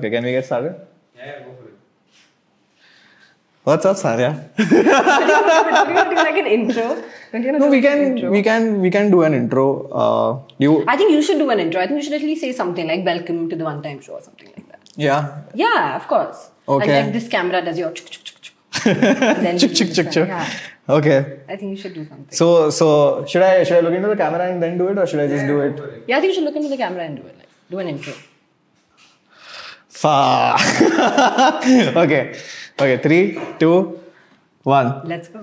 Okay, can we get started? Yeah, go for it. What's up, Sanya? Don't you want to do like an intro? Don't you want to No, do we like an intro? can do an intro. I think you should do an intro. I think you should at least say something like "Welcome to the One Time Show" or something like that. Yeah. Yeah, of course. Okay. And like this camera does your chuk chuk chuk chuk. And then Chuk you chuk do chuk this chuk. one. Yeah. Okay. I think you should do something. So should I look into the camera and then do it, or should I just do it? Yeah, I think you should look into the camera and do it. Like, do an intro. Okay. 3, 2, 1. Let's go.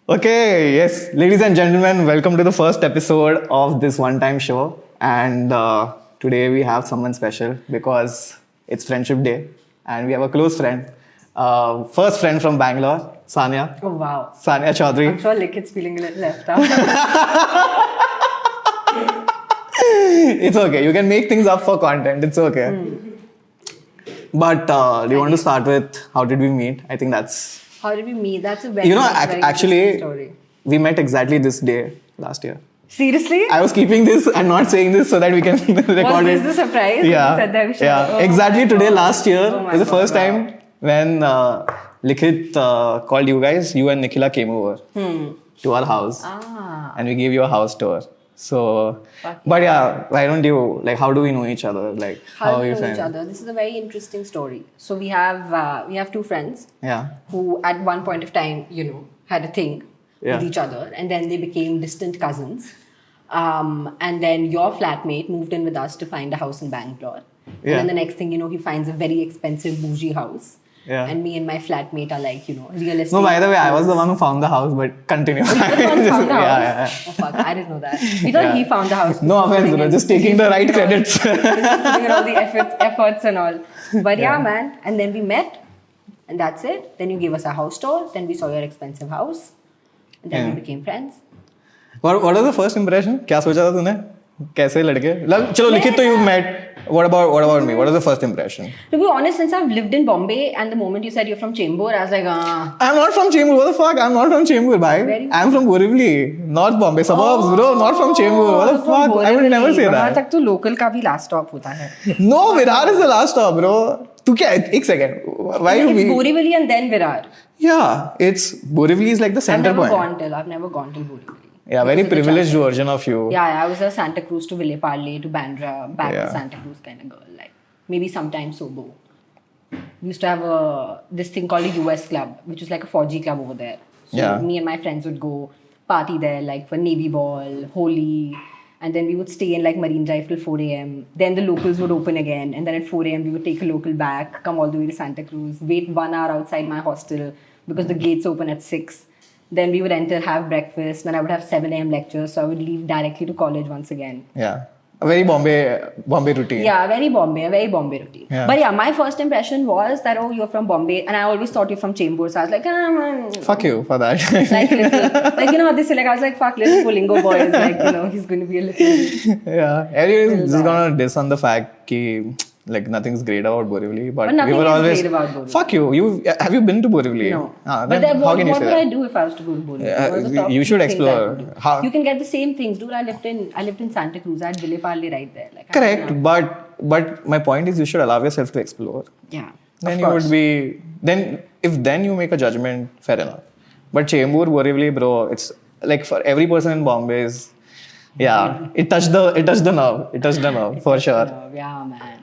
Okay, yes, ladies and gentlemen, welcome to the first episode of this one-time show. And today we have someone special because it's Friendship Day, and we have a close friend, first friend from Bangalore, Sanya. Oh wow. Sanya Chaudary. I'm sure Likit's feeling a little left out. It's okay. You can make things up for content. It's okay. But do you want to start with how did we meet? I think that's... How did we meet? That's a very, very actually, interesting story. we met exactly this day last year. Seriously? I was keeping this and not saying this so that we can record Was it. this the surprise? Yeah. You said that we should. Yeah. Oh exactly my today, God. last year, Oh my was the God, first wow. time when Likit called you guys. You and Nikhila came over to our house. Ah. And we gave you a house tour. So, Fuck but yeah, why don't you, like, how do we know each other? Like, How are do you we know friends? each other? This is a very interesting story. So we have two friends Yeah. who at one point of time, had a thing Yeah. with each other, and then they became distant cousins. And then your flatmate moved in with us to find a house in Bangalore. Yeah. And then the next thing you know, he finds a very expensive bougie house. Yeah. And me and my flatmate are like, realistic. No, by the way, I was the one who found the house, but continue. You were the one who found the house? Yeah. Oh fuck, I didn't know that. We thought he found the house. No offense, bro. Just taking the right credits. Putting in all the efforts and all. But yeah, man. And then we met, and that's it. Then you gave us a house tour. Then we saw your expensive house. And then we became friends. What was the first impression? क्या सोचा था तूने? कैसे लड़के? चलो लिखित तो you met. What about me? What was the first impression? To be honest, since I've lived in Bombay, and the moment you said you're from Chembur, I was like, I'm not from Chembur. What the fuck? I'm not from Chembur, bhai. I'm from Borivali, North Bombay suburbs, bro. Not from Chembur. What the fuck? I would never say वहाँ that. तक तो local का भी last stop होता है. No, Virar is the last stop, bro. तू क्या? एक second. Why you It's be? Borivali and then Virar. Yeah, it's Borivali is like the center I've point. never gone till Borivali. Yeah, very privileged version of you. Yeah, I was a Santa Cruz to Ville Parle to Bandra, back Yeah. to Santa Cruz kind of girl. Like maybe sometimes Sobo. We used to have this thing called a US club, which was like a fauji club over there. So Yeah. me and my friends would go party there, like for Navy Ball, Holi, and then we would stay in like Marine Drive till 4 a.m. Then the locals would open again, and then at 4 a.m. we would take a local back, come all the way to Santa Cruz, wait 1 hour outside my hostel because the gates open at 6. Then we would enter, have breakfast. Then I would have 7 a.m. lectures, so I would leave directly to college once again. Yeah, a very Bombay routine. Yeah, a very Bombay routine. Yeah. But yeah, my first impression was that, oh, you're from Bombay. And I always thought you're from Chembur. So I was like, man. Fuck you for that. Like, little, how they say, like, I was like, fuck, little Pulingo boy is like, he's going to be a little. Yeah, everyone's just gonna diss on the fact ki like nothing's great about Borivali, but nothing we were is always great about Borivali. Fuck you. Have you been to Borivali? No. Then But then how can you what say would that? I do if I was to go to Borivali? What are the top You should three things I explore. would do? How- You can get the same things, dude. I lived in Santa Cruz. I had Ville Parle right there. Like, Correct, but my point is you should allow yourself to explore. Yeah. Then of you course. would be then you make a judgment, fair enough. But Chembur, Borivali, bro, it's like for every person in Bombay is it touched the nerve for sure. Yeah, man.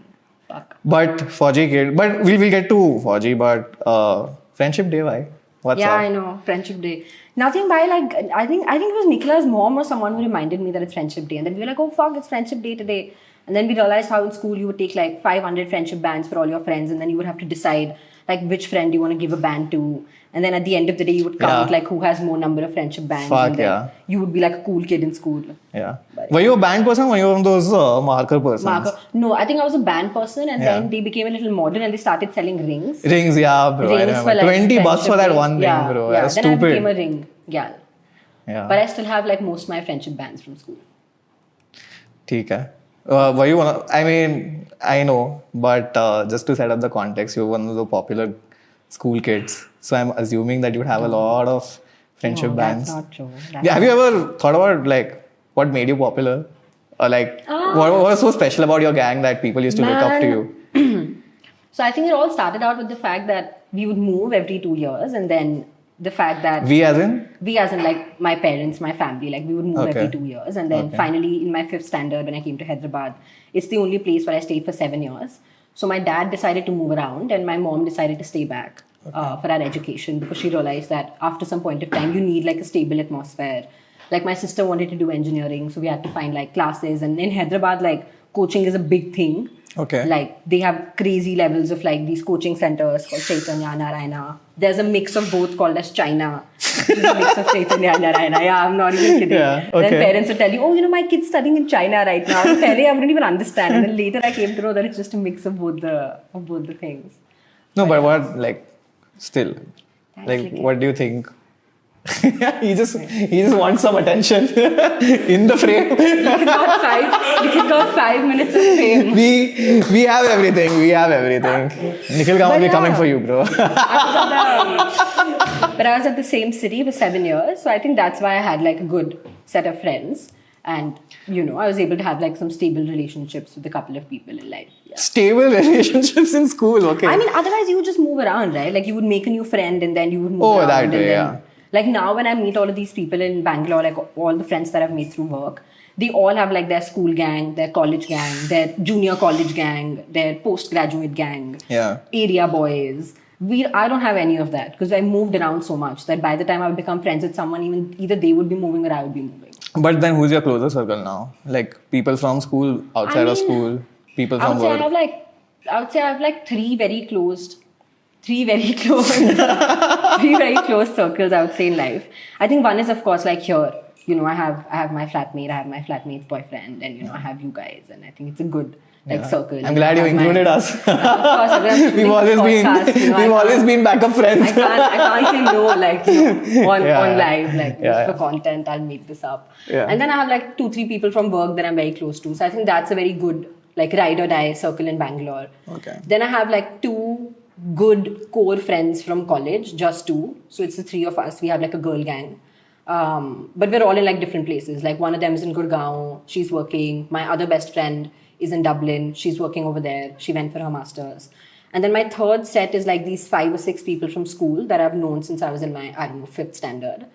Fuck. But Fauji kid, but we'll get to Fauji, but Friendship Day, why? What's Yeah, up? I know. Friendship Day. Nothing by like, I think it was Nikhila's mom or someone who reminded me that it's Friendship Day. And then we were like, oh fuck, it's Friendship Day today. And then we realized how in school you would take like 500 friendship bands for all your friends. And then you would have to decide like which friend you want to give a band to. And then at the end of the day, you would count like who has more number of friendship bands. Fuck, and then yeah. You would be like a cool kid in school. Yeah. Were you a band person or were you one of those marker persons? No, I think I was a band person. And Yeah. then they became a little modern and they started selling rings. Rings, yeah, bro. I Rings remember. for like 20 bucks friendship for that day. one ring, Yeah, bro. Yeah. That's Then stupid. I became a ring gal. Yeah. But I still have like most of my friendship bands from school. ठीक है. Were you one of, I mean, I know, but just to set up the context, you were one of the popular school kids. So I'm assuming that you'd have a lot of friendship bands. That's not true. Yeah, have you ever thought about like what made you popular? Or like what was so special about your gang that people used to look up to you? So I think it all started out with the fact that we would move every 2 years, and then the fact that We as in? we as in like my parents, my family, like we would move every 2 years. And then finally in my 5th standard, when I came to Hyderabad, it's the only place where I stayed for 7 years. So my dad decided to move around and my mom decided to stay back for our education, because she realized that after some point of time, you need like a stable atmosphere. Like my sister wanted to do engineering, so we had to find like classes. And in Hyderabad, like coaching is a big thing. Okay. Like they have crazy levels of like these coaching centers called Chaitanya, Narayana. There's a mix of both called as China, which is a mix of Chaitanya and Narayana. Yeah, I'm not even kidding. Yeah, okay. Then parents would tell you, oh, you know, my kid's studying in China right now. And I wouldn't even understand. And then later I came to know that it's just a mix of both the things. No, but what, like, still, like, Thanks, what do you think? he just wants some attention in the frame. You got 5 minutes of fame. we have everything. We have everything. Nikhil Kama will be coming for you, bro. But I was at the same city for 7 years, so I think that's why I had like a good set of friends, and you know, I was able to have like some stable relationships with a couple of people in life. Yeah. Stable relationships in school, okay. I mean, otherwise you would just move around, right? Like you would make a new friend and then you would move around. Oh, that and way, then, yeah. Like now when I meet all of these people in Bangalore, like all the friends that I've made through work, they all have like their school gang, their college gang, their junior college gang, their postgraduate gang, area boys. I don't have any of that because I moved around so much that by the time I would become friends with someone, either they would be moving or I would be moving. But then who's your closer circle now? Like people from school, outside of school, people from work? I would say I have like three very close circles, I would say, in life. I think one is, of course, like here, you know, I have my flatmate, I have my flatmate's boyfriend, and, you know, I have you guys, and I think it's a good, circle. I'm glad you included us. Of course, we've always been backup friends. I can't say no, like, you know, on live, like, for content, I'll make this up. Yeah. And then I have like 2-3 people from work that I'm very close to. So I think that's a very good, like, ride or die circle in Bangalore. Okay. Then I have like 2 good core friends from college, just 2. So it's the 3 of us. We have like a girl gang. But we're all in like different places. Like one of them is in Gurgaon. She's working. My other best friend is in Dublin. She's working over there. She went for her master's. And then my third set is like these 5 or 6 people from school that I've known since I was in my, 5th standard.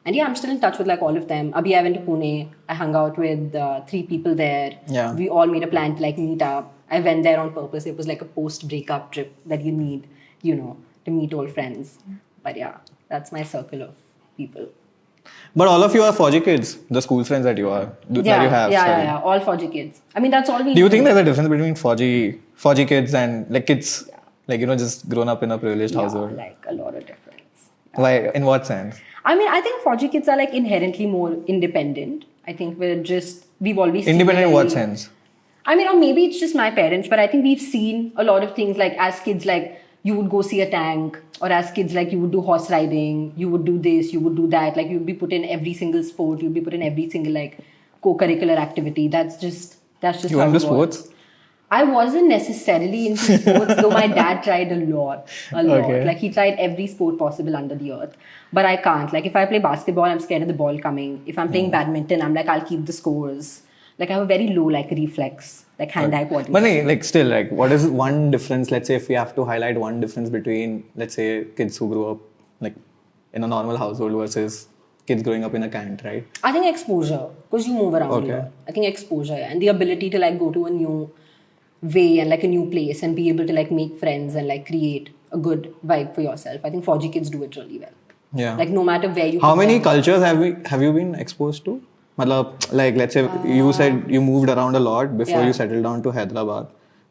And yeah, I'm still in touch with like all of them. Abhi, I went to Pune. I hung out with 3 people there. Yeah. We all made a plan to like meet up. I went there on purpose. It was like a post-breakup trip that you need, you know, to meet old friends. But yeah, that's my circle of people. But all of you are fauji kids, the school friends that you have. Yeah, all fauji kids. I mean, that's all we do. You think there's a difference between fauji kids and like kids, like, you know, just grown up in a privileged household? Like a lot of difference. Yeah. Why? In what sense? I mean, I think fauji kids are like inherently more independent. I think we've always seen independent in what sense? I mean, or maybe it's just my parents, but I think we've seen a lot of things like as kids, like you would go see a tank, or as kids, like you would do horse riding, you would do this, you would do that. Like you'd be put in every single sport, you'd be put in every single like co-curricular activity. That's just you how went to it sports? was. I wasn't necessarily into sports, though my dad tried a lot. Okay. Like he tried every sport possible under the earth. But I can't. Like if I play basketball, I'm scared of the ball coming. If I'm playing badminton, I'm like, I'll keep the scores. Like I have a very low like reflex, like hand-eye coordination. But like still, like what is one difference, let's say if we have to highlight one difference between, let's say, kids who grew up like in a normal household versus kids growing up in a cant, right? I think exposure, because you move around a lot. I think exposure and the ability to like go to a new way and like a new place and be able to like make friends and like create a good vibe for yourself. I think fauji kids do it really well. Yeah. Like no matter where you How many cultures have you been exposed to? Like let's say you said you moved around a lot before you settled down to Hyderabad.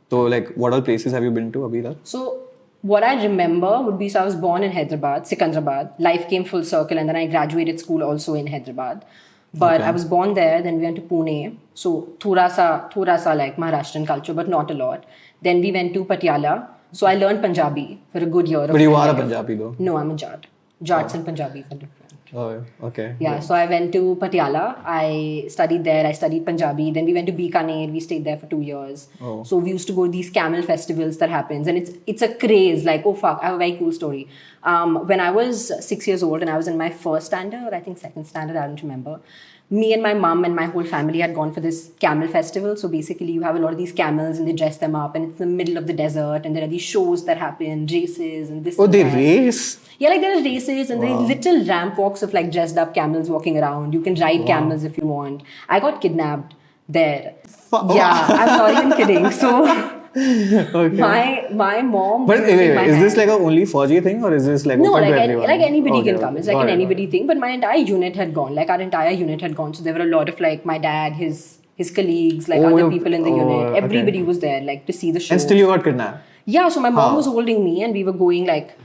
So like what all places have you been to, Abhi? So what I remember would be, so I was born in Hyderabad, Sikandrabad. Life came full circle and then I graduated school also in Hyderabad. But I was born there, then we went to Pune. So thora sa like Maharashtrian culture, but not a lot. Then we went to Patiala. So I learned Punjabi for a good year. But you are a Punjabi though? No, I'm a Jat. Jats and Punjabis are different. Oh, okay. Yeah, so I went to Patiala. I studied there. I studied Punjabi. Then we went to Bikaner. We stayed there for 2 years. Oh. So we used to go to these camel festivals that happens. And it's a craze. Like, oh fuck, I have a very cool story. When I was 6 years old and I was in my 1st standard, or I think 2nd standard, I don't remember. me and my mum and my whole family had gone for this camel festival. So basically, you have a lot of these camels and they dress them up, and it's in the middle of the desert, and there are these shows that happen, races, and this. Oh, and they that. race? Yeah, like there are races and there are little ramp walks of like dressed up camels walking around. You can ride camels if you want. I got kidnapped there. Yeah, I'm not even kidding. So Okay. my mom. But was holding my is this hand. like a only fauji thing or is this like No, open like to everyone? like anybody Okay, can come. It's like got an it, anybody thing. But my entire unit had gone. Like our entire unit had gone. So there were a lot of like my dad, his colleagues, like other people in the unit. okay. Everybody was there, like to see the show. And still you got kidnapped? Yeah, so my mom was holding me and we were going like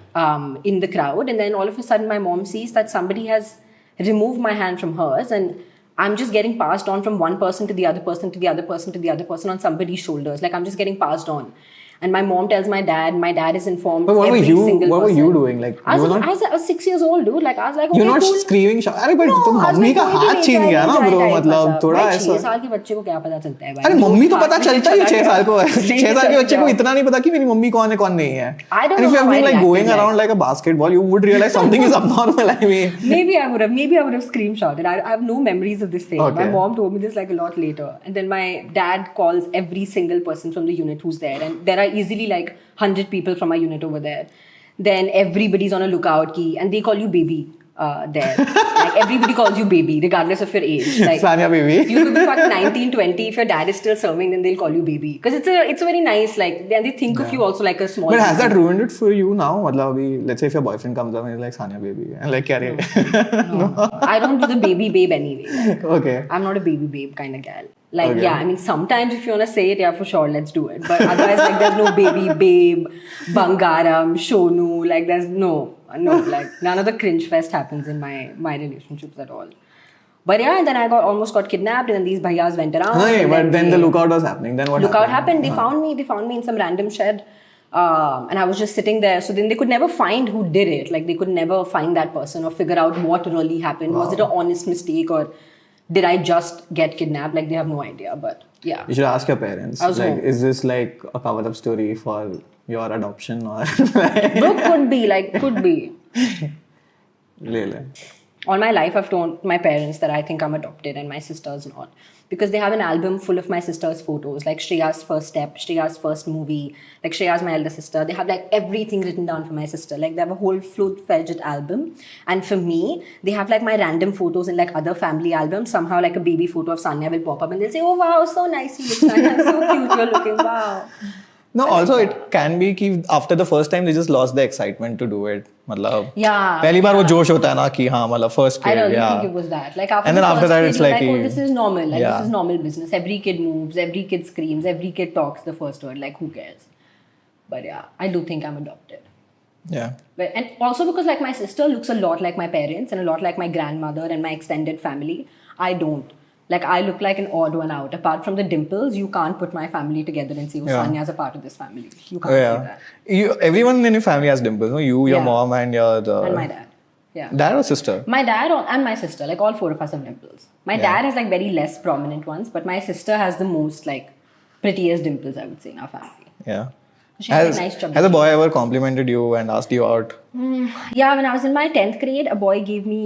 in the crowd, and then all of a sudden my mom sees that somebody has removed my hand from hers, and I'm just getting passed on from one person to the other person to the other person to the other person on somebody's shoulders. Like I'm just getting passed on. And my mom tells my dad is informed. But what were every you single what were person. you doing? Like I you were was, not I, was, I was 6 years old, dude. Like I was like, okay, you're not cool. screaming अरे but तुम I was mummy like, का कोई भी हाथ लेके छीन आए, गया ना enjoy ब्रो type मतलब मतलब। थोड़ा भाई, ऐसा 6 साल के बच्चे को क्या पता चलता है भाई। अरे मम्मी को हाथ पता में चलता है चला 6 गया। साल को 6 साल के बच्चे को चला इतना नहीं पता कि मेरी मम्मी कौन है कौन नहीं है I don't and if know you have how I been like reacted, going like- around like a basketball you would realize something is abnormal I mean Maybe I would have screenshotted. I have no memories of this thing. Okay. My mom told me this like a lot later. And then my dad calls every single person from the unit who's there. And there are easily like 100 people from my unit over there. Then everybody's on a lookout key and they call you baby there. Like everybody calls you baby regardless of your age. Like Sanya baby you could be fucking 19, 20. If your dad is still serving, then they'll call you baby. Because it's a very nice, like, then they think of you also like a small but has baby. that ruined it for you now मतलब अभी let's say if your boyfriend comes up and he's like Sanya baby and like क्या रे No. I don't do the baby babe anyway. Like, okay I'm not a baby babe kind of gal. Like, Okay. yeah, I mean, sometimes if you want to say it, yeah, for sure, let's do it. But otherwise, like, there's no baby babe, Bangaram, Shonu. Like, there's no, like, none of the cringe fest happens in my relationships at all. But yeah, and then I almost got kidnapped, and then these bhaiyas went around. no, and but then they- the lookout was happening then what lookout happened. They found me in some random shed. And I was just sitting there. So then they could never find who did it. Like, they could never find that person or figure out what really happened. Was it an honest mistake or did I just get kidnapped? Like, they have no idea. But yeah. You should ask your parents. I was Like, home. is this like a covered up story for your adoption or Bro, could be. Really? All my life, I've told my parents that I think I'm adopted and my sister's not. Because they have an album full of my sister's photos, like Shreya's first step, Shreya's first movie, like Shreya's my elder sister. They have like everything written down for my sister. Like they have a whole full-fledged album. And for me, they have like my random photos in like other family albums. Somehow like a baby photo of Sanya will pop up and they'll say, oh wow, so nice you look, Sanya, so cute you're looking, wow. No, also it can be कि after the first time they just lost the excitement to do it. मतलब Yeah. पहली बार वो जोश होता है ना कि हाँ मतलब first I kid, don't yeah. think it was that. Like after And the then first after that, kid, it's you're like oh, you- this is normal. Like Yeah. this is normal business. Every kid moves, every kid screams, every kid talks the first word. Like who cares? But yeah, I do think I'm adopted. Yeah. But, and also because like my sister looks a lot like my parents and a lot like my grandmother and my extended family. I don't. Like I look like an odd one out. Apart from the dimples, you can't put my family together and say, oh, Yeah. Sanya's a part of this family. You can't Oh, say yeah. that. Everyone in your family has dimples. No? You, your Yeah. mom, and your And my dad. Yeah. dad or sister. My dad and my sister, like all four of us have dimples. My dad has like very less prominent ones, but my sister has the most like prettiest dimples, I would say, in our family. Yeah. She has a nice chubby Has a boy ever complimented you and asked you out? Yeah, when I was in my 10th grade, a boy gave me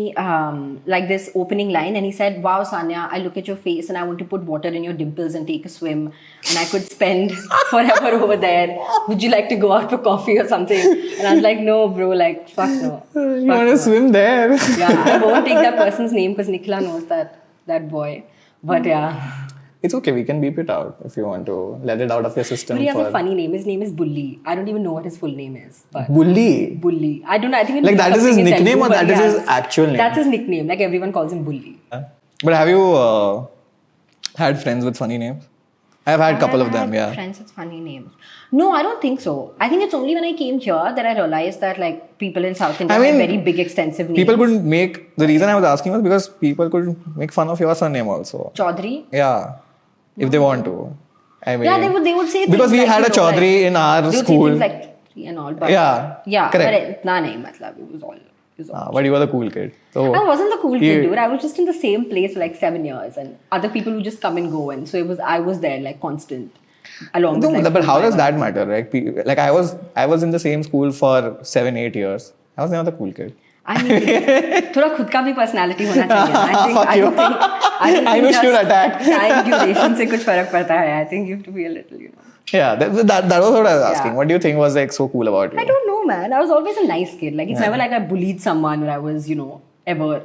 like this opening line and he said, wow, Sanya, I look at your face and I want to put water in your dimples and take a swim and I could spend forever over there. Would you like to go out for coffee or something? And I was like, no, bro, like, fuck no. You want to swim there? Yeah, I won't take that person's name because Nicola knows that boy. But yeah. It's okay. We can beep it out if you want to let it out of your system. But he has a funny name. His name is Bully. I don't even know what his full name is. But Bully. Bully. I don't know. I think Like that is his something in nickname Telugu, or but that he is his has- actual name? That's his nickname. Like everyone calls him Bully. But have you had friends with funny names? I've had a couple of them, yeah. Friends with funny names. No, I don't think so. I think it's only when I came here that I realized that like people in South India I mean, have very big, extensive names. People could make, the reason I was asking was because people could make fun of your surname also. Chaudary. Yeah. If they want to. I mean, Yeah, they would say because things we like, had you a know, Chaudhary like, in our they would say school. things like and all, but Yeah, correct. but itna nahi, matlab, it was all. But you were the cool kid. So I wasn't the cool you- kid, dude. I was just in the same place for like 7 years, and other people would just come and go, and so I was there like constant, along No, with like. but how does 4-5 that matter? Like I was in the same school for 7-8 years. I was never the cool kid. I mean, थोड़ा खुद का भी personality होना चाहिए ना. I think, Fuck I you. don't think, I don't I think wish you'd just attack. time duration से कुछ फर्क पड़ता है. I think you have to be a little, you know. Yeah, that was what I was asking. Yeah. What do you think was like so cool about you? I don't know, man. I was always a nice kid. Like, it's never like I bullied someone or I was, you know, ever,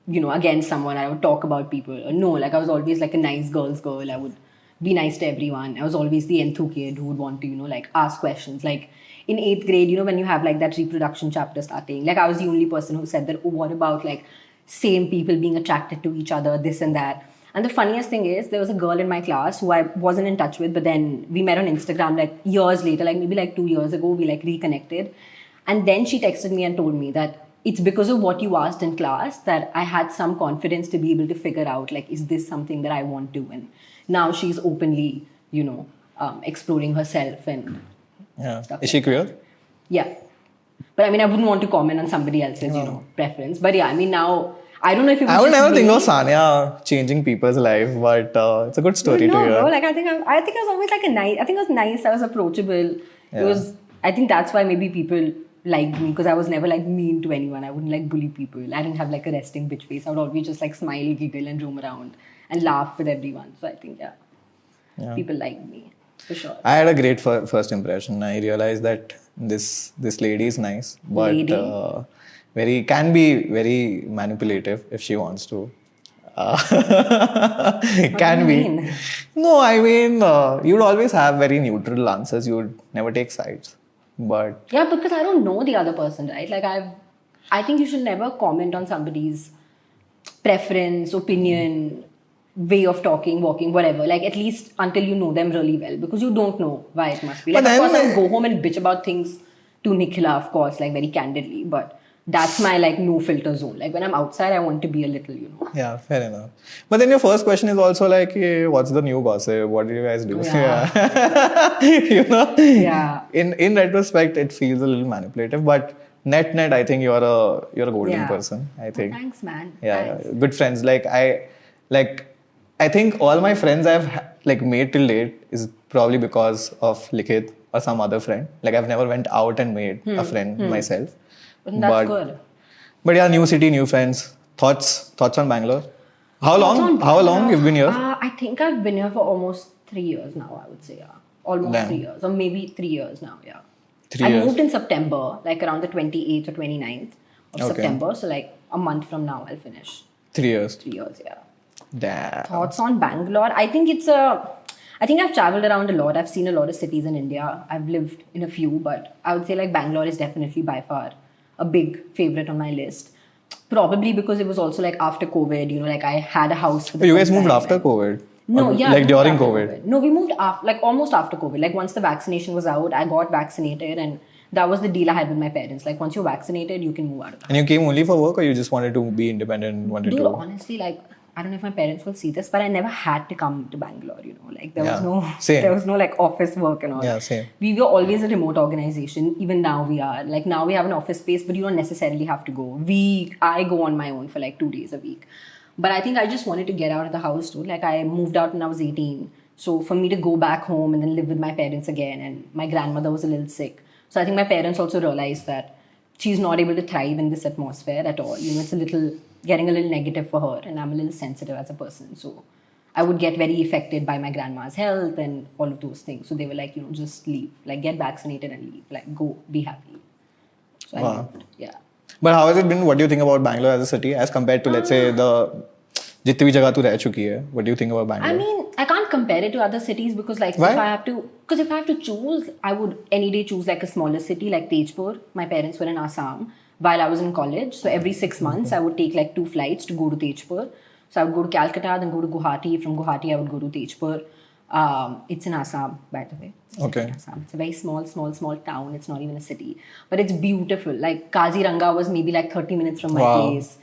you know, against someone. I would talk about people. Or no, like, I was always like a nice girl's girl. I would be nice to everyone. I was always the enthu kid who would want to, you know, like, ask questions. Like, in 8th grade, you know, when you have like that reproduction chapter starting, like, I was the only person who said that, oh, what about like same people being attracted to each other, this and that. And the funniest thing is, there was a girl in my class who I wasn't in touch with, but then we met on Instagram like years later, like maybe like 2 years ago, we like reconnected. And then she texted me and told me that it's because of what you asked in class that I had some confidence to be able to figure out, like, is this something that I want to? And now she's openly, you know, exploring herself and stuff. Is she queer? Yeah. But I mean, I wouldn't want to comment on somebody else's, you know, preference. But yeah, I mean, now, I don't know if it was I would just never think me. of Sanya changing people's life, but it's a good story no, to hear. bro. Like, I think I was always like a nice. I think I was nice. I was approachable. It was. I think that's why maybe people liked me, because I was never like mean to anyone. I wouldn't like bully people. I didn't have like a resting bitch face. I would always just like smile, giggle, and roam around and laugh with everyone. So I think people liked me for sure. I had a great first impression. I realized that this lady is nice, but can be very manipulative if she wants to. Can be. Mean? No, I mean you'd always have very neutral answers. You'd never take sides. But Yeah, because I don't know the other person, right? Like I think you should never comment on somebody's preference, opinion, way of talking, walking, whatever. Like, at least until you know them really well, because you don't know why it must be. Like, But of course, then- I would go home and bitch about things to Nikhila, of course, like very candidly. But that's my like no filter zone. Like, when I'm outside, I want to be a little, you know. yeah, fair enough. But then your first question is also like, hey, what's the new gossip? What do you guys do? Yeah. You know? Yeah. In retrospect, it feels a little manipulative, but net, I think you're a golden Yeah. person. I think. Thanks, man. Yeah, Thanks. good friends. I think all my friends I've made till date is probably because of Likhit or some other friend. Like, I've never went out and made a friend myself. But that's good. But yeah, new city, new friends. Thoughts on Bangalore? How long you've been here? I think I've been here for almost 3 years now, I would say, yeah. Almost Damn. 3 years, or maybe 3 years now, yeah. 3 I years. moved in September, like around the 28th or 29th of Okay. September. So like a month from now, I'll finish 3 years. 3 years, yeah. Damn. Thoughts on Bangalore? I think I've traveled around a lot. I've seen a lot of cities in India. I've lived in a few, but I would say like Bangalore is definitely by far a big favorite on my list. Probably because it was also like after COVID, you know, like I had a house for the You first guys moved time after and- COVID? No, Or yeah. Like we moved during after COVID? No, we moved after, like almost after COVID. Like once the vaccination was out, I got vaccinated, and that was the deal I had with my parents. Like once you're vaccinated, you can move out of the house. And you came only for work, or you just wanted to be independent and wanted Dude, to? honestly, like I don't know if my parents will see this, but I never had to come to Bangalore. You know, like there Yeah, was no, same. there was no like office work and all. Yeah, same. We were always a remote organization. Even now we are. Like now we have an office space, but you don't necessarily have to go. I go on my own for like 2 days a week. But I think I just wanted to get out of the house too. Like I moved out when I was 18. So for me to go back home and then live with my parents again, and my grandmother was a little sick. So I think my parents also realized that she's not able to thrive in this atmosphere at all. You know, it's getting a little negative for her, and I'm a little sensitive as a person. So I would get very affected by my grandma's health and all of those things. So they were like, you know, just leave, like get vaccinated and leave, like go, be happy. So I moved, yeah. But how has it been? What do you think about Bangalore as a city as compared to, let's say, the जितनी भी जगह तू रह चुकी है? What do you think about Bangalore? I mean, I can't compare it to other cities because like Why? if I have to choose, I would any day choose like a smaller city like Tejpur. My parents were in Assam while I was in college. So every 6 months I would take like 2 flights to go to Tejpur. So I would go to Calcutta, then go to Guwahati. From Guwahati I would go to Tejpur. It's in Assam, by the way. Okay. Assam. It's a very small town. It's not even a city. But it's beautiful. Like Kaziranga was maybe like 30 minutes from my Wow. place.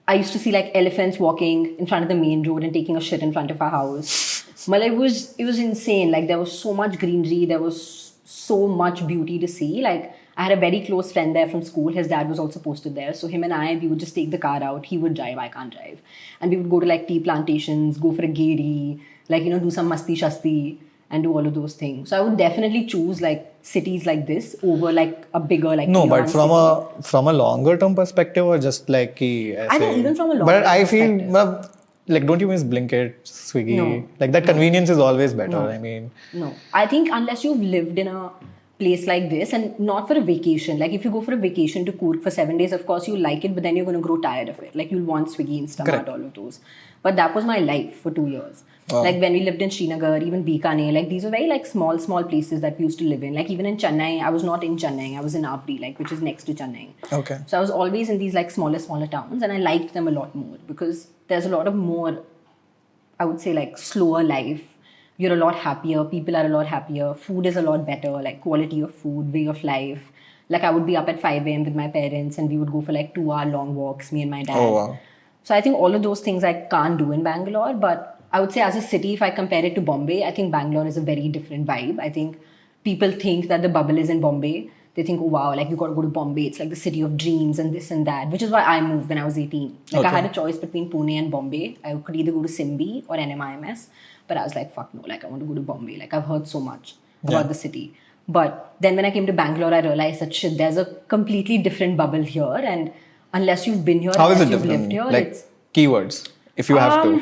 I used to see like elephants walking in front of the main road and taking a shit in front of our house. But it was insane. Like there was so much greenery. There was so much beauty to see. Like I had a very close friend there from school. His dad was also posted there. So him and I, we would just take the car out. He would drive. I can't drive. And we would go to like tea plantations, go for a giri, like, you know, do some masti shasti. and do all of those things. So I would definitely choose like cities like this over like a bigger like. No, tier but one from a longer term perspective or just like I think even from a longer but I feel perspective. like don't you miss Blinkit, Swiggy? No. Like that convenience is always better. No. I mean, No, I think unless you've lived in a place like this and not for a vacation. Like if you go for a vacation to Coorg for 7 days, of course you like it, but then you're going to grow tired of it. Like you'll want Swiggy, Instamart, Correct. all of those. But that was my life for 2 years. Wow. Like when we lived in Srinagar, even Bikaner, like these were very like small places that we used to live in. Like even in Chennai, I was not in Chennai, I was in Avdi, like which is next to Chennai. okay. So I was always in these like smaller towns, and I liked them a lot more because there's a lot of more, I would say, like slower life. You're a lot happier, people are a lot happier, food is a lot better, like quality of food, way of life. Like I would be up at 5 a.m. with my parents and we would go for like 2-hour long walks, me and my dad. Oh wow. So I think all of those things I can't do in Bangalore, but I would say as a city, if I compare it to Bombay, I think Bangalore is a very different vibe. I think people think that the bubble is in Bombay. They think, oh wow, like you got to go to Bombay. It's like the city of dreams and this and that, which is why I moved when I was 18. Like I had a choice between Pune and Bombay. I could either go to Simbi or NMIMS. But I was like, fuck no, like I want to go to Bombay. Like I've heard so much about the city. But then when I came to Bangalore, I realized that shit, there's a completely different bubble here. And unless you've been here, How is unless it you've different? lived here, Like it's... keywords, if you have to.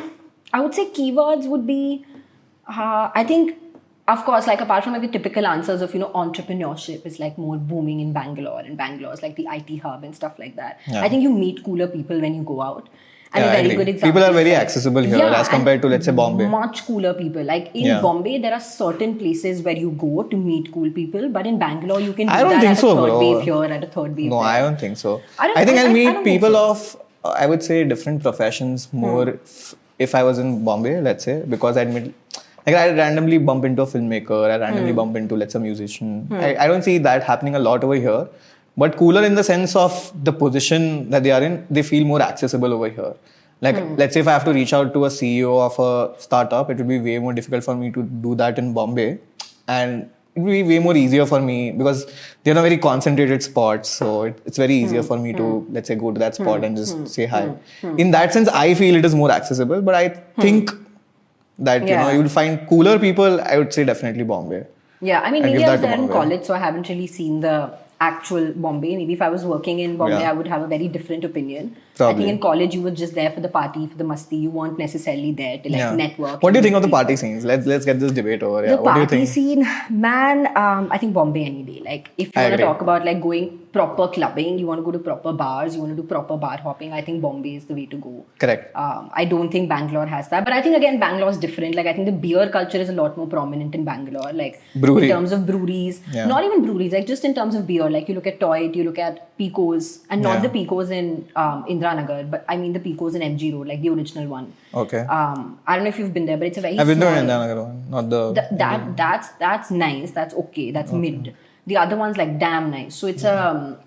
I would say keywords would be, I think, of course, like apart from like the typical answers of, entrepreneurship is like more booming in Bangalore, and Bangalore is like the IT hub and stuff like that. Yeah. I think you meet cooler people when you go out. And Yeah, a I very agree. good example. People are is very like- accessible here Yeah, as compared to, let's say, Bombay. Much cooler people. Like in Yeah. Bombay, there are certain places where you go to meet cool people, but in Bangalore, you can do I don't that think at so, a third bro. wave here, at a third wave No, there. I don't think so. I think I'll don't meet think people so. of, I would say, different professions more if I was in Bombay, let's say, because I'd meet, like I randomly bump into a filmmaker, I randomly bump into, let's say, a musician. I don't see that happening a lot over here. But cooler in the sense of the position that they are in, they feel more accessible over here. Like, let's say if I have to reach out to a CEO of a startup, it would be way more difficult for me to do that in Bombay. And it would be way more easier for me because they're in a very concentrated spot. So it's very easier for me to, let's say, go to that spot and just say hi. In that sense, I feel it is more accessible. But I think that, you would find cooler people, I would say definitely Bombay. Yeah, I mean, I'd maybe give I was that to there in Bombay. college, so I haven't really seen the actual Bombay. Maybe if I was working in Bombay, Yeah. I would have a very different opinion. Probably. I think in college, you were just there for the party, for the masti. You weren't necessarily there to like network. What do you and think of the meet party people. scenes? Let's get this debate over. The Yeah. What do you party think? scene, man, I think Bombay any day. Like, if you I want to agree. talk about like going proper clubbing, you want to go to proper bars, you want to do proper bar hopping, I think Bombay is the way to go. Correct. I don't think Bangalore has that. But I think, again, Bangalore is different. Like, I think the beer culture is a lot more prominent in Bangalore. Like, Brewery. in terms of breweries. Yeah. Not even breweries, like, just in terms of beer. Like, you look at Toit, you look at Pico's. And not Yeah. the Pico's in Indranagar, but I mean the Pico's in MG Road, like the original one. Okay. I don't know if you've been there, but it's a very I've been to small... Indanagar one, not the... That's nice. That's okay. That's mid. The other one's like damn nice. So it's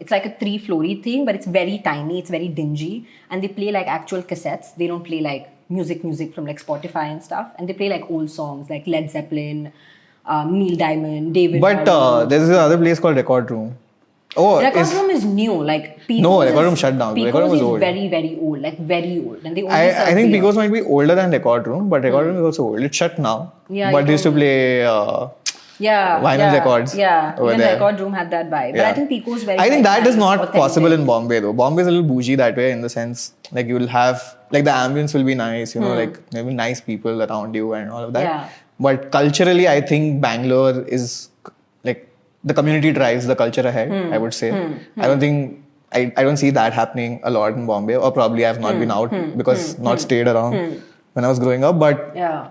it's like a 3-floor thing, but it's very tiny. It's very dingy, and they play like actual cassettes. They don't play like music from like Spotify and stuff, and they play like old songs like Led Zeppelin, Neil Diamond, David. But Bowie. there's another place called Record Room. Oh, Record Room is new. Like No, Record Room shut down. Record Room was is old. very, very old. Like very old, and they only I serve think beer. Pico's might be older than Record Room, but Record Room is also old. It's shut now. Yeah, but you they used to told me. play vinyl yeah, records. Yeah, over even there. the Record Room had that vibe. But Yeah. I think Pico's very. I think like, that is nice, not authentic. possible in Bombay though. Bombay is a little bougie that way in the sense like you'll have like the ambience will be nice, like there will be nice people around you and all of that. Yeah. But culturally, I think Bangalore is like the community drives the culture ahead. I would say. I don't think. I don't see that happening a lot in Bombay, or probably I've not been out because not stayed around when I was growing up. But Yeah.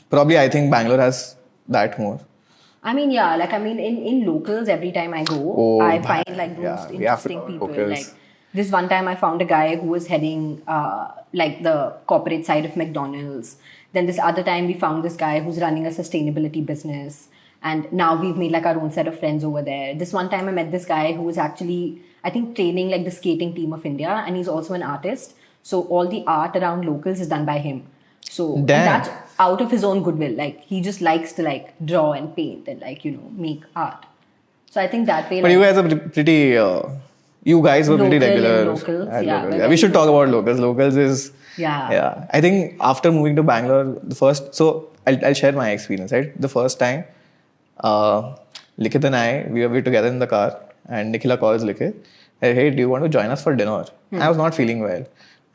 probably I think Bangalore has that more. I mean, yeah, like, I mean, in locals, every time I go, Oh, I man. find, like, the Yeah, most we have to interesting talk people. locals. Like, this one time I found a guy who was heading, like, the corporate side of McDonald's. Then this other time we found this guy who's running a sustainability business. And now we've made, like, our own set of friends over there. This one time I met this guy who was actually, I think, training, like, the skating team of India. And he's also an artist. So all the art around locals is done by him. So and Damn. that's out of his own goodwill. Like, he just likes to like draw and paint and like, make art. So I think that way. But like, you guys are pretty You guys were pretty Local and regular. locals, at yeah, locals. we're Yeah, we very should talk about locals. Locals is Yeah. I think after moving to Bangalore, the first. So I'll share my experience. Right, the first time, Likith and I we were together in the car, and Nikhila calls Likith. Hey, do you want to join us for dinner? I was not feeling well.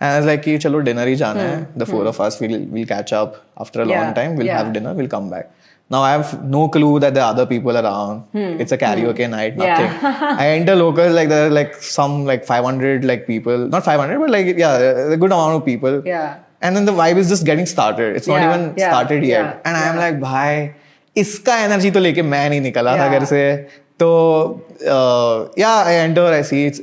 And I was like, chalo dinner hi jana hai. The four of us will catch up after a long Yeah, time. We'll yeah. have dinner. We'll come back. Now I have no clue that there are other people around. It's a karaoke night. Nothing. Yeah. I enter locals like there are like some like 500 like people. Not 500, but like yeah, a good amount of people. Yeah. And then the vibe is just getting started. It's not Yeah, even yeah, started yet. yeah, And I'm yeah. like, भाई इसका energy तो लेके मैं नहीं निकला था Yeah. घर से. So yeah, I enter. I see it's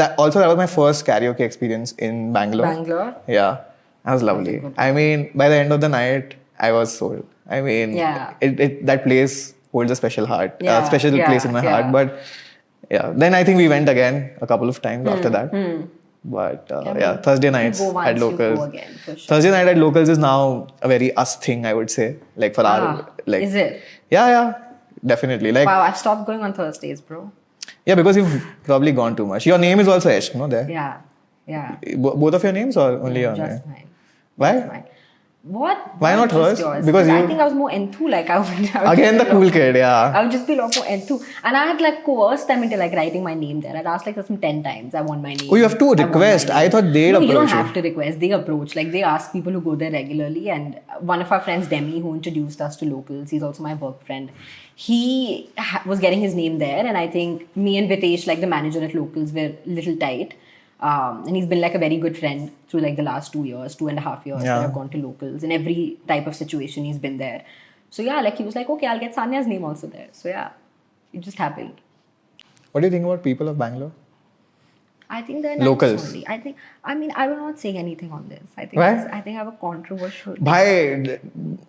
that. Also, that was my first karaoke experience in Bangalore. Bangalore? Yeah, that was lovely. I mean, by the end of the night, I was sold. I mean, Yeah. that place holds a special heart, Yeah, special yeah, place in my yeah. heart. But yeah, then I think we went again a couple of times after that. But yeah, Thursday nights go once, at you go locals. again, for sure. Thursday night at locals is now a very us thing, I would say. Like for our like. Is it? Yeah, definitely. Like Wow, I've stopped going on Thursdays, bro. yeah, because you've probably gone too much. Your name is also Esh, no? There. Yeah. Yeah. Both of your names or only your name? Just mine. Why? Just mine. What? Why not just hers? yours? Because I you- think I was more enthu. Like I would Again, the just be cool lot- kid, yeah. I would just be a lot more enthu, and I had like coerced them into like writing my name there. I'd asked like some 10 times. I want my name. Oh, you have to I want my request. name. I thought they'd No, you don't approach you. have to request. They approach. Like they ask people who go there regularly. And one of our friends, Demi, who introduced us to locals, he's also my work friend. He was getting his name there, and I think me and Vitesh, like the manager at locals, were a little tight. And he's been like a very good friend through like the last 2 years, 2.5 years Yeah. that I've gone to locals. In every type of situation, he's been there. So yeah, like he was like, okay, I'll get Sanya's name also there. So yeah, it just happened. What do you think about people of Bangalore? I think they're nice Locals. only. I mean, I will not say anything on this. I think Why? I think I have a controversial. Bhai,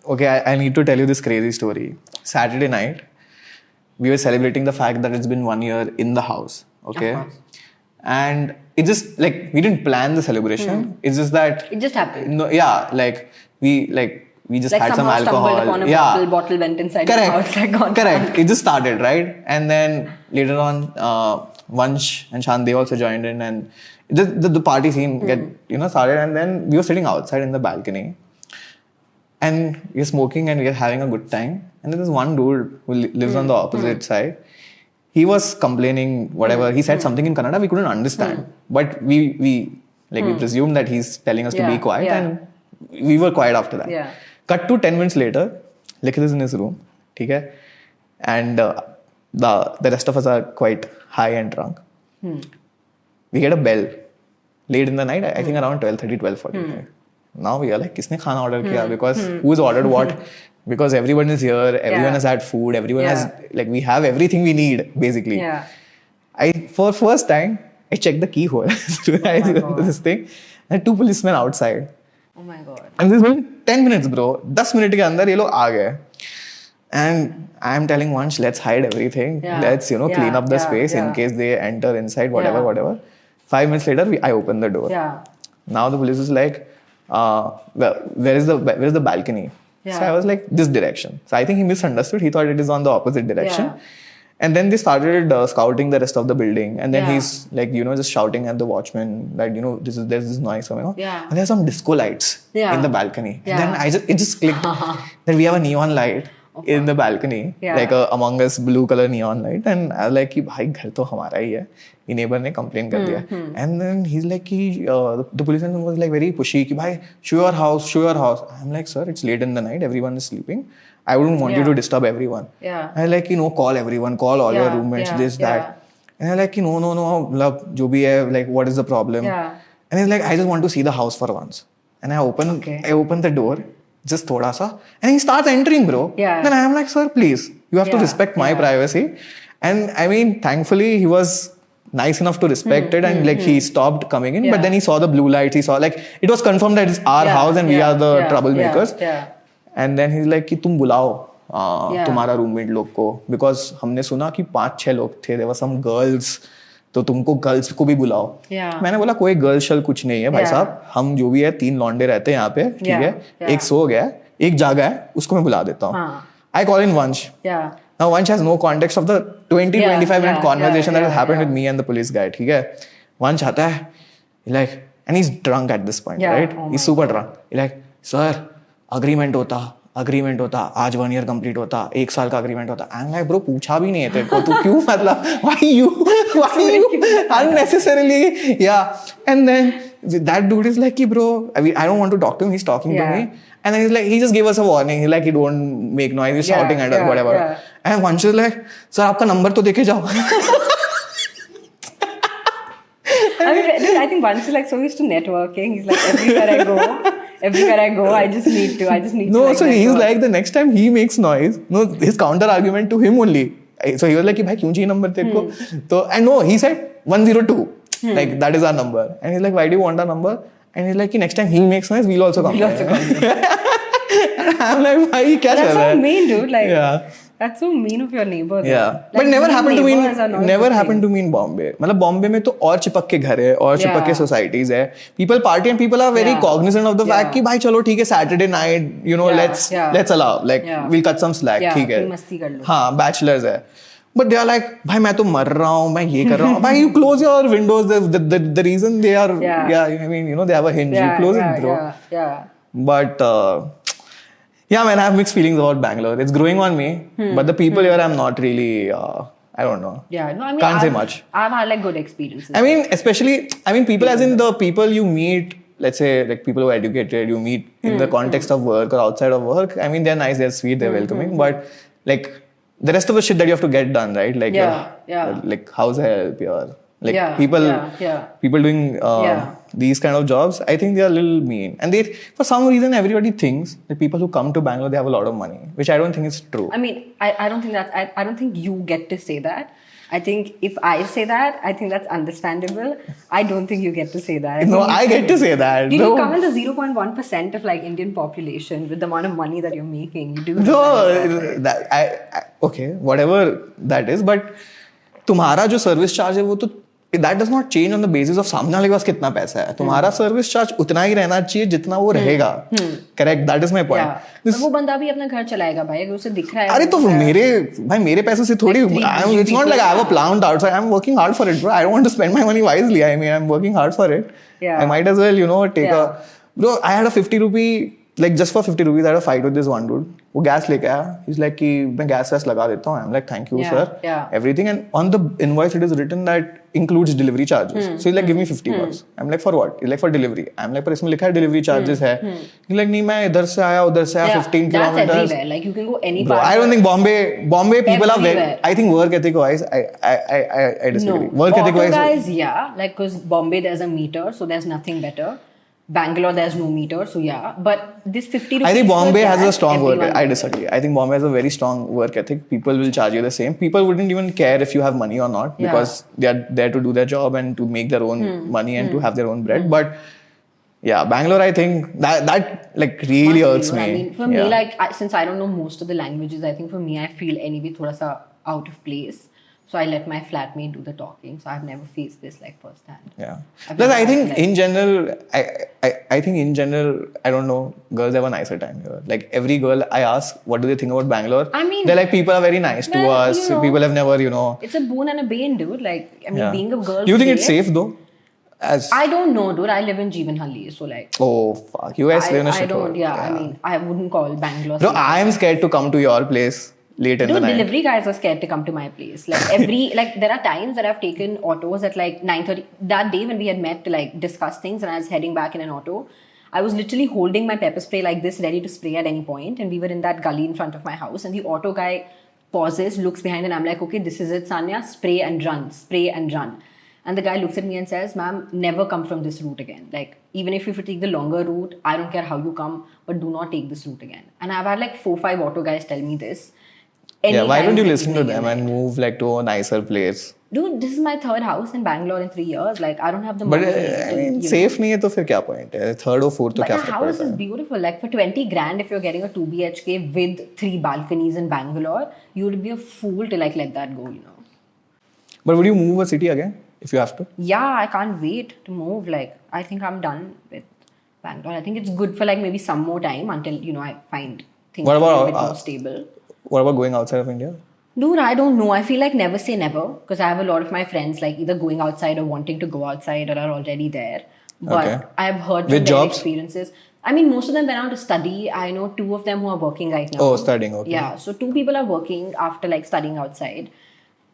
okay, I need to tell you this crazy story. Saturday night, we were celebrating the fact that it's been 1 year in the house. Okay. course. And it just like we didn't plan the celebration. It's just that It just happened. no, yeah, like we just Like had some somehow stumbled alcohol. upon a Yeah. bottle went inside the Correct. house. Like gone Correct. bad. It just started, right? And then later on, Vansh and Shan, they also joined in, and the party scene get started. And then we were sitting outside in the balcony, and we're smoking and we're having a good time. And then there's one dude who lives on the opposite side. He was complaining, whatever. He said something in Kannada we couldn't understand, but we presumed that he's telling us to be Yeah, quiet, yeah. and we were quiet after that. Yeah. Cut to 10 minutes later, Likith is in his room, okay? And the rest of us are quite high and drunk. We get a bell late in the night, I think around 12:30, 12:45. Now we are like, kisne khana order kiya? Because who's ordered what? Because everyone is here, everyone has had food, everyone has, like, we have everything we need, basically. Yeah. For first time, I checked the keyhole through God. this thing, and 2 policemen outside. Oh my god. And this was 10 minutes, bro. 10 minutes के अंदर ये लोग आ गए. And I'm telling Vansh, let's hide everything. Yeah. Let's, clean up the Yeah, space in yeah. case they enter inside, whatever, Yeah. whatever. 5 minutes later, I open the door. Yeah. Now the police is like, where is the balcony? So Yeah. I was like, this direction. So I think he misunderstood. He thought it is on the opposite direction. Yeah. And then they started scouting the rest of the building. And then Yeah. he's like, just shouting at the watchman that, there's this noise coming on. Yeah. And there's some disco lights Yeah. in the balcony. Yeah. And then it just clicked that we have a neon light in the balcony, Yeah. like a Among Us blue color neon light. And I was like, कि भाई घर तो हमारा ही है. ये neighbor ने complain कर दिया. And then he's like, the policeman was like very pushy, कि भाई show your house. I'm like, sir, it's late in the night, everyone is sleeping. I wouldn't want you Yeah. to disturb everyone. Yeah. I like, call everyone, call all your Yeah, roommates, yeah, this, yeah. that. And I like, no, मतलब जो भी है, like, what is the problem? Yeah. And he's like, I just want to see the house for once. And I open the door, just thoda sa, and he starts entering, bro. Yeah. Then I'm like, sir, please, you have to Yeah, respect my yeah. privacy. And I mean, thankfully, he was nice enough to respect it, and like he stopped coming in. Yeah. But then he saw the blue lights. He saw, like, it was confirmed that it's our Yeah, house and we yeah, are the yeah, troublemakers. Yeah. And then he's like कि तुम बुलाओ Yeah. तुम्हारा roommate लोग को, because हमने सुना कि 5-6 लोग थे, देयर वर सम गर्ल्स, तो तुमको गर्ल्स को भी बुलाओ. Yeah. मैंने बोला कोई गर्ल शल कुछ नहीं है भाई Yeah. साहब, हम जो भी है 3 लौंडे रहते हैं यहाँ पे, ठीक Yeah, है, yeah. एक सो गया है, एक जागा है, उसको मैं बुला देता हूँ. हाँ. आई कॉल इन वंश. Yeah. Now Vansh has no context of the 25 minute conversation that has happened with me and the police guy. ठीक है? Vansh आता है, like, and he's drunk at this point, right? He's super drunk. He's like, sir, agreement होता, आज 1 year complete होता, 1 साल का agreement होता. I'm like, bro, पूछा भी नहीं है तेरे को, तू क्यों मतलब, why you unnecessarily, yeah. And then that dude is like, bro, I mean, I don't want to talk to him, he's talking to me. And then he's like, he just gave us a warning. He's like, he don't make noise, he's shouting at us, whatever. And Vansh is like, sir, आपका number तो देखे जाओ. I mean, dude, I think Vansh is like so used to networking. He's like, everywhere I go, I just need to. No, like, so network. he's like, the next time he makes noise, no, his counter argument to him only. So he was like, bhai, kyun chahiye number तेरे को? So, and no, he said 102. Like, that is our number. And he's like, why do you want our number? And he's like, next time he makes noise, we'll also come. I'm like, bhai, kya That's chal so raha hai? mean, dude. Like, Yeah. that's so mean of your neighbor. Though. Yeah. Like, But never happened to me in Bombay. मतलब Bombay में तो और चिपक के घर है और चिपक के societies है. People party and people are very cognizant of the fact कि भाई चलो ठीक है Saturday night, you know, let's allow, like we'll cut some slack, ठीक है. मस्ती कर लो. हाँ, bachelors है. But they are like, भाई मैं तो मर रहा हूँ, मैं ये कर रहा हूँ. भाई, you close your windows. The reason they are, I mean, you know, they have a hinge. You close it, bro. But yeah, man, I have mixed feelings about Bangalore. It's growing on me, but the people here, I'm not really. I don't know. Yeah, no, I mean, Can't say much. I've had like good experiences. I mean, people as in the people you meet. Let's say, like people who are educated, you meet in the context of work or outside of work. I mean, they're nice, they're sweet, they're welcoming. But like the rest of the shit that you have to get done, right? Like like house help, your like people doing these kind of jobs. I think they are a little mean, and they for some reason everybody thinks that people who come to Bangalore they have a lot of money, which I don't think is true. I mean, I don't think that I don't think you get to say that. I think if I say that, I think that's understandable. I don't think you get to say that. I get to say that. Did you come in the 0.1% of like Indian population with the amount of money that you're making? You do. No, that I okay, whatever that is, but तुम्हारा जो service charge है वो तो that does not change on the basis of सामने वाले के पास कितना पैसा है. तुम्हारा सर्विस चार्ज उतना ही रहना चाहिए जितना वो रहेगा. Correct, that is my point. वो बंदा भी अपना घर चलाएगा भाई, अगर उसे दिख रहा है. अरे तो मेरे पैसों से थोड़ी. It's not like I have a plant outside. I'm working hard for it, bro. I don't want to spend my money wisely. I mean, I'm working hard for it. I might as well, you know, take a. Bro, I had a 50 rupee. Like just for 50 rupees, I had a fight with this one dude. वो gas लेके आया. He's like कि मैं gas लगा देता हूँ. I'm like, thank you, sir. Everything. And on the invoice, it is written that includes delivery charges. So he's like, give me $50. I'm like, for what? He's like, for delivery. I'm like, पर इसमें लिखा है delivery charges है. He's like, नहीं, मैं इधर से आया 15 kilometers. That's everywhere. Like you can go any part. I don't think Bombay people are very. I think work ethic wise, I disagree. No. Work ethic wise, guys, like because Bombay there's a meter, so there's nothing better. Bangalore there's no meter, so but this 50 rupees. I think Bombay has a strong work ethic. I disagree. I think Bombay has a very strong work ethic. People will charge you the same. People wouldn't even care if you have money or not because they are there to do their job and to make their own money and to have their own bread. But yeah, Bangalore, I think that like really hurts me. I mean, for me, like since I don't know most of the languages, I think for me, I feel anyway thoda sa out of place. So I let my flatmate do the talking. So I've never faced this like firsthand. Yeah. Plus, I think in general, I think in general, I don't know, girls have a nicer time here. Like every girl I ask, what do they think about Bangalore? I mean, they're like, people are very nice to us. You know, people have never, you know. It's a boon and a bane, dude. Like, I mean, being a girl. Do you think it's safe though? I don't know, dude. I live in Jeevanhalli, so like. Oh fuck! You guys live in a shithole. I don't. Yeah, I mean, I wouldn't call Bangalore. No, I am scared to come to your place. Late in the night. Delivery guys are scared to come to my place. Like like there are times that I've taken autos at like 9:30. That day when we had met to like discuss things and I was heading back in an auto, I was literally holding my pepper spray like this, ready to spray at any point. And we were in that gully in front of my house. And the auto guy pauses, looks behind, and I'm like, okay, this is it, Sanya. Spray and run. Spray and run. And the guy looks at me and says, ma'am, never come from this route again. Like, even if you take the longer route, I don't care how you come, but do not take this route again. And I've had like 4-5 auto guys tell me this. Why don't you listen to them and move like to a nicer place? Dude, this is my third house in Bangalore in 3 years. Like, I don't have the money. But I mean, safe नहीं है तो फिर क्या point है? Third or fourth तो क्या फर्क पड़ता है? But the house is beautiful. Like for 20 grand, if you're getting a 2 BHK with 3 balconies in Bangalore, you would be a fool to like let that go, you know. But would you move a city again if you have to? Yeah, I can't wait to move. Like, I think I'm done with Bangalore. I think it's good for like maybe some more time until, you know, I find things a bit more stable. What about going outside of India? Dude, I don't know. I feel like never say never because I have a lot of my friends like either going outside or wanting to go outside or are already there. But Okay. I've heard With from their jobs? experiences. I mean, most of them went out to study. I know two of them who are working right now. Oh, studying, okay. Yeah, so two people are working after like studying outside.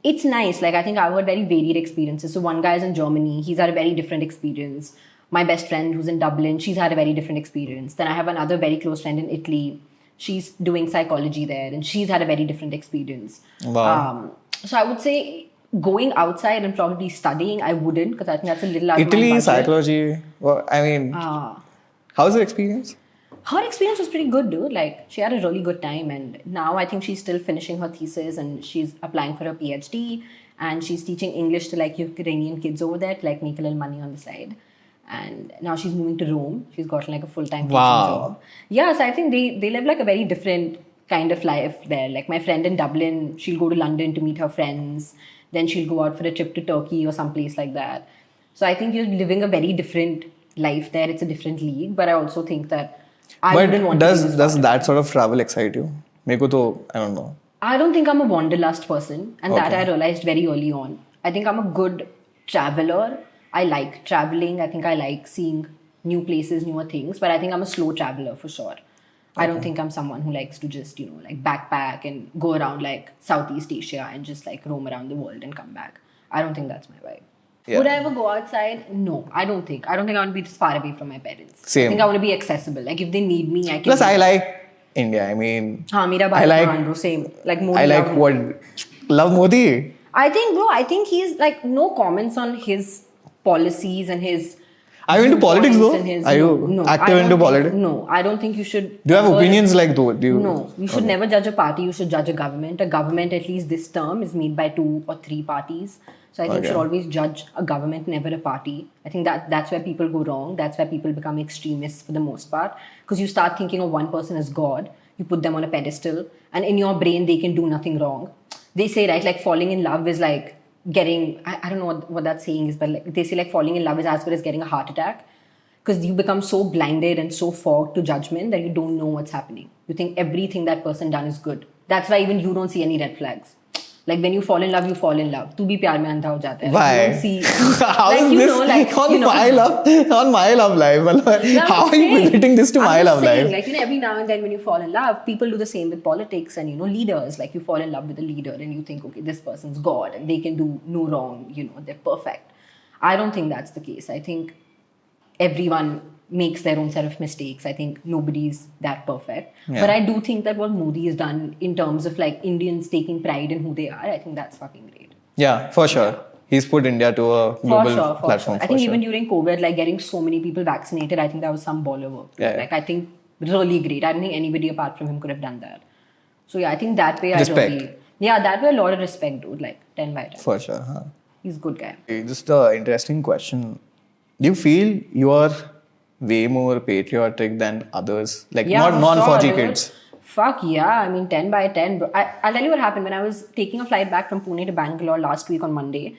It's nice. Like I think I've heard very varied experiences. So one guy is in Germany. He's had a very different experience. My best friend who's in Dublin, she's had a very different experience. Then I have another very close friend in Italy. She's doing psychology there, and she's had a very different experience. Wow. So I would say going outside and probably studying, I wouldn't because I think that's a little out of my Italy, budget. psychology. Well, I mean, how's the experience? Her experience was pretty good, dude. Like, she had a really good time, and now I think she's still finishing her thesis and she's applying for her PhD, and she's teaching English to like Ukrainian kids over there to like make a little money on the side. And now she's moving to Rome. She's got like a full-time teaching job. Yeah, so I think they live like a very different kind of life there. Like my friend in Dublin, she'll go to London to meet her friends. Then she'll go out for a trip to Turkey or someplace like that. So I think you're living a very different life there. It's a different league. But I also think that I wouldn't want to be this does part. that sort of travel excite you? Meko to, I don't know. I don't think I'm a wanderlust person, and that Okay. I realized very early on. I think I'm a good traveler. I like traveling. I think I like seeing new places, newer things, but I think I'm a slow traveler for sure. I don't think I'm someone who likes to just, like backpack and go around like Southeast Asia and just like roam around the world and come back. I don't think that's my vibe. Yeah. Would I ever go outside? No, I don't think. I don't think I want to be this far away from my parents. Same. I think I want to be accessible. Like if they need me, I can. Plus, I like India. I mean, Mera I like- bro, same. Like Modi I like love- love Modi. I think, bro, he's like no comments on his policies and his. Are you into politics though? viewpoints and his- Are you no, active I don't into think- politics? No, I don't think you should. Do you have ever- opinions like though? Do you? No, you should never judge a party. You should judge a government. A government, at least this term, is made by 2 or 3 parties. So I think you should always judge a government, never a party. I think that's where people go wrong. That's where people become extremists for the most part. Because you start thinking of one person as God. You put them on a pedestal. And in your brain, they can do nothing wrong. They say, right, like falling in love is like getting, I don't know what that saying is, but like, they say like falling in love is as good as getting a heart attack. Because you become so blinded and so fogged to judgment that you don't know what's happening. You think everything that person done is good. That's why even you don't see any red flags. Like when you fall in love, you fall in love. तू भी प्यार में अंधा हो जाता है. Why? You don't see. How like, is you this know, like, on you know. my love life? Yeah, I'm How just are you saying. relating this to I'm my just love saying, life? Like, every now and then when you fall in love, people do the same with politics and, leaders. Like you fall in love with a leader and you think, okay, this person's God and they can do no wrong, they're perfect. I don't think that's the case. I think everyone makes their own set of mistakes. I think nobody's that perfect. Yeah. But I do think that what Modi has done in terms of like Indians taking pride in who they are, I think that's fucking great. Yeah, for sure. He's put India to a global For platform. sure. I think even during COVID, like getting so many people vaccinated, I think that was some baller work. Yeah. Like I think really great. I don't think anybody apart from him could have done that. So yeah, I think that way Respect. that way a lot of respect, dude. Like 10 by 10. For sure. Huh? He's a good guy. Just an interesting question. Do you feel you are way more patriotic than others? Like Yeah, not for non-Fauji sure, dude. kids. Fuck yeah. I mean, 10 by 10. Bro. I'll tell you what happened when I was taking a flight back from Pune to Bangalore last week on Monday.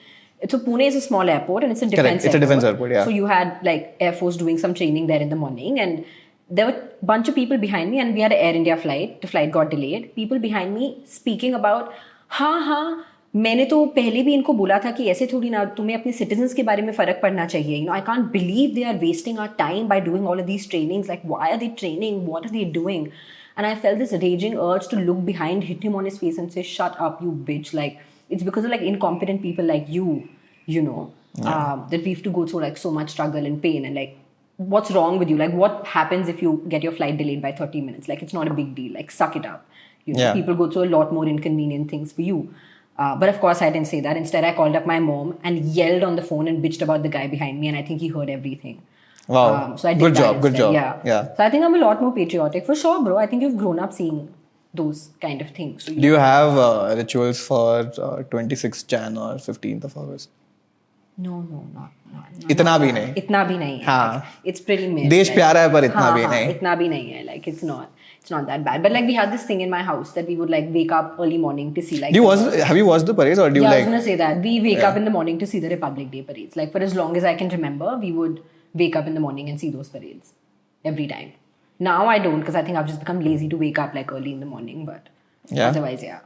So Pune is a small airport and it's a defense Correct. It's a defense airport, yeah. So you had like Air Force doing some training there in the morning and there were a bunch of people behind me and we had an Air India flight. The flight got delayed. People behind me speaking about, हाँ, मैंने तो पहले भी इनको बोला था कि ऐसे थोड़ी ना तुम्हें अपने citizens के बारे में फर्क पड़ना चाहिए. I can't believe they are wasting our time by doing all of these trainings. Like, why are they training? What are they doing? And I felt this raging urge to look behind, hit him on his face and say, shut up, you bitch. Like, it's because of like incompetent people like you, that we have to go through like so much struggle and pain and like, what's wrong with you? Like, what happens if you get your flight delayed by 30 minutes? Like, it's not a big deal. Like, suck it up. People go through a lot more inconvenient things for you. But of course, I didn't say that. Instead, I called up my mom and yelled on the phone and bitched about the guy behind me. And I think he heard everything. Wow. So I did Good that job. Good instead. job. Yeah. So I think I'm a lot more patriotic. For sure, bro. I think you've grown up seeing those kind of things. So Do you have rituals for 26th Jan or 15th of August? No, not. इतना भी नहीं. इतना भी नहीं है. हाँ. Like, it's pretty mid. देश प्यारा है पर इतना हाँ, भी हाँ, नहीं. इतना भी नहीं है. Like, it's not that bad. But like we had this thing in my house that we would like wake up early morning to see like. Have you watched the parades or do you I was like? gonna say that we wake up in the morning to see the Republic Day parades. Like for as long as I can remember, we would wake up in the morning and see those parades every time. Now I don't because I think I've just become lazy to wake up like early in the morning. But otherwise, yeah.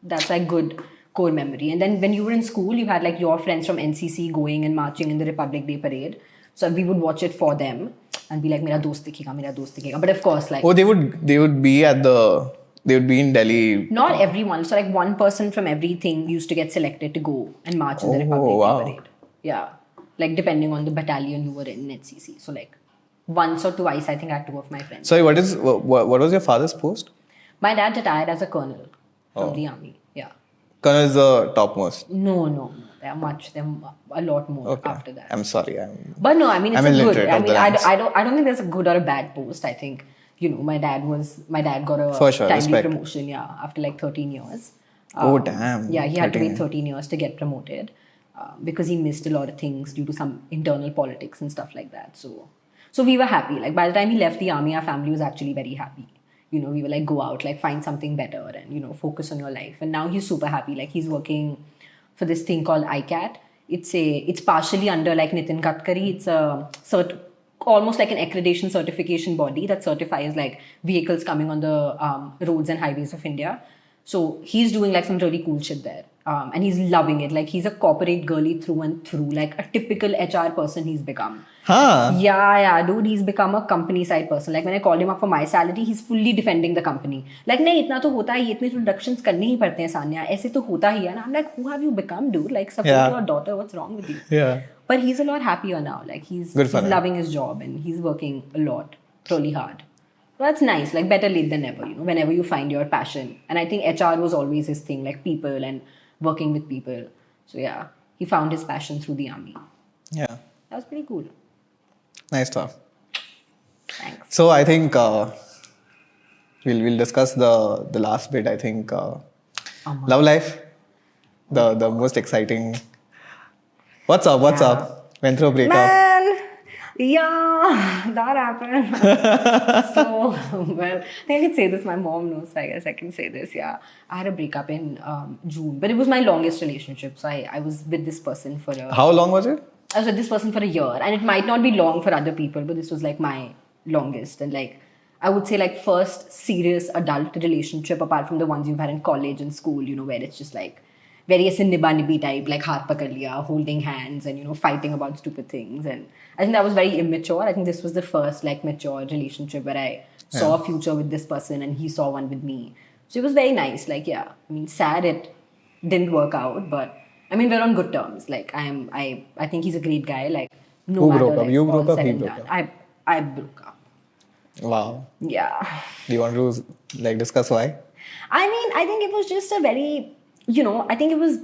That's like good core memory. And then when you were in school, you had like your friends from NCC going and marching in the Republic Day parade. So we would watch it for them and be like, "Mera dost dikhega, mera dost dikhega." But of course, like they would be they would be in Delhi. not everyone. So like one person from everything used to get selected to go and march in the Republic Day parade. Yeah, like depending on the battalion you were in NCC. So like once or twice, I think I had two of my friends. Sorry, what was your father's post? My dad retired as a colonel from the army. Yeah. Colonel is the topmost. No. There are a lot more after that. I'm sorry. But no, I mean, it's I'm a good. illiterate I of mean, the ranks. I don't think there's a good or a bad post. I think, you know, my dad got a For sure, timely respect. promotion, yeah, after like 13 years. Oh, damn. Yeah, he had to 13. wait 13 years to get promoted because he missed a lot of things due to some internal politics and stuff like that. So we were happy. Like by the time he left the army, our family was actually very happy. You know, we were like, go out, like find something better and, you know, focus on your life. And now he's super happy. Like he's working for this thing called ICAT. It's partially under like Nitin Gadkari. It's a almost like an accreditation certification body that certifies like vehicles coming on the roads and highways of India. So he's doing like some really cool shit there. And he's loving it. Like he's a corporate girly through and through, like a typical HR person he's become. Huh? Yeah, dude, he's become a company side person. Like when I called him up for my salary, he's fully defending the company. Like, नहीं इतना तो होता ही, इतने introductions करने ही पड़ते हैं सान्या. ऐसे तो होता ही है ना. I'm like, who have you become, dude? Like support your daughter. What's wrong with you? Yeah. But he's a lot happier now. Like he's loving his job and he's working a lot, really hard. So that's nice. Like better late than never. You know, whenever you find your passion. And I think HR was always his thing, like people and working with people. So yeah, he found his passion through the army. Yeah. That was pretty cool. Nice stuff. Thanks. So I think we'll discuss the last bit. I think love life, the most exciting. What's up? Went through a breakup. Man, yeah, that happened. So, well, I think I can say this. My mom knows, so I guess I can say this. Yeah, I had a breakup in June, but it was my longest relationship. So I was with this person for How long was it? I was with this person for a year, and it might not be long for other people, but this was like my longest. And like, I would say like first serious adult relationship apart from the ones you've had in college and school, you know, where it's just like very as in niba type, like haath pakad liya, holding hands and, you know, fighting about stupid things. And I think that was very immature. I think this was the first like mature relationship where I saw a future with this person and he saw one with me. So it was very nice. Like, yeah, I mean, sad it didn't work out, but I mean, we're on good terms. Like, I think he's a great guy. Like, no Who matter broke up? like, You all broke up, said he and broke done. up. I broke up. Wow. Yeah. Do you want to like discuss why? I mean, I think it was just a very, you know, I think it was,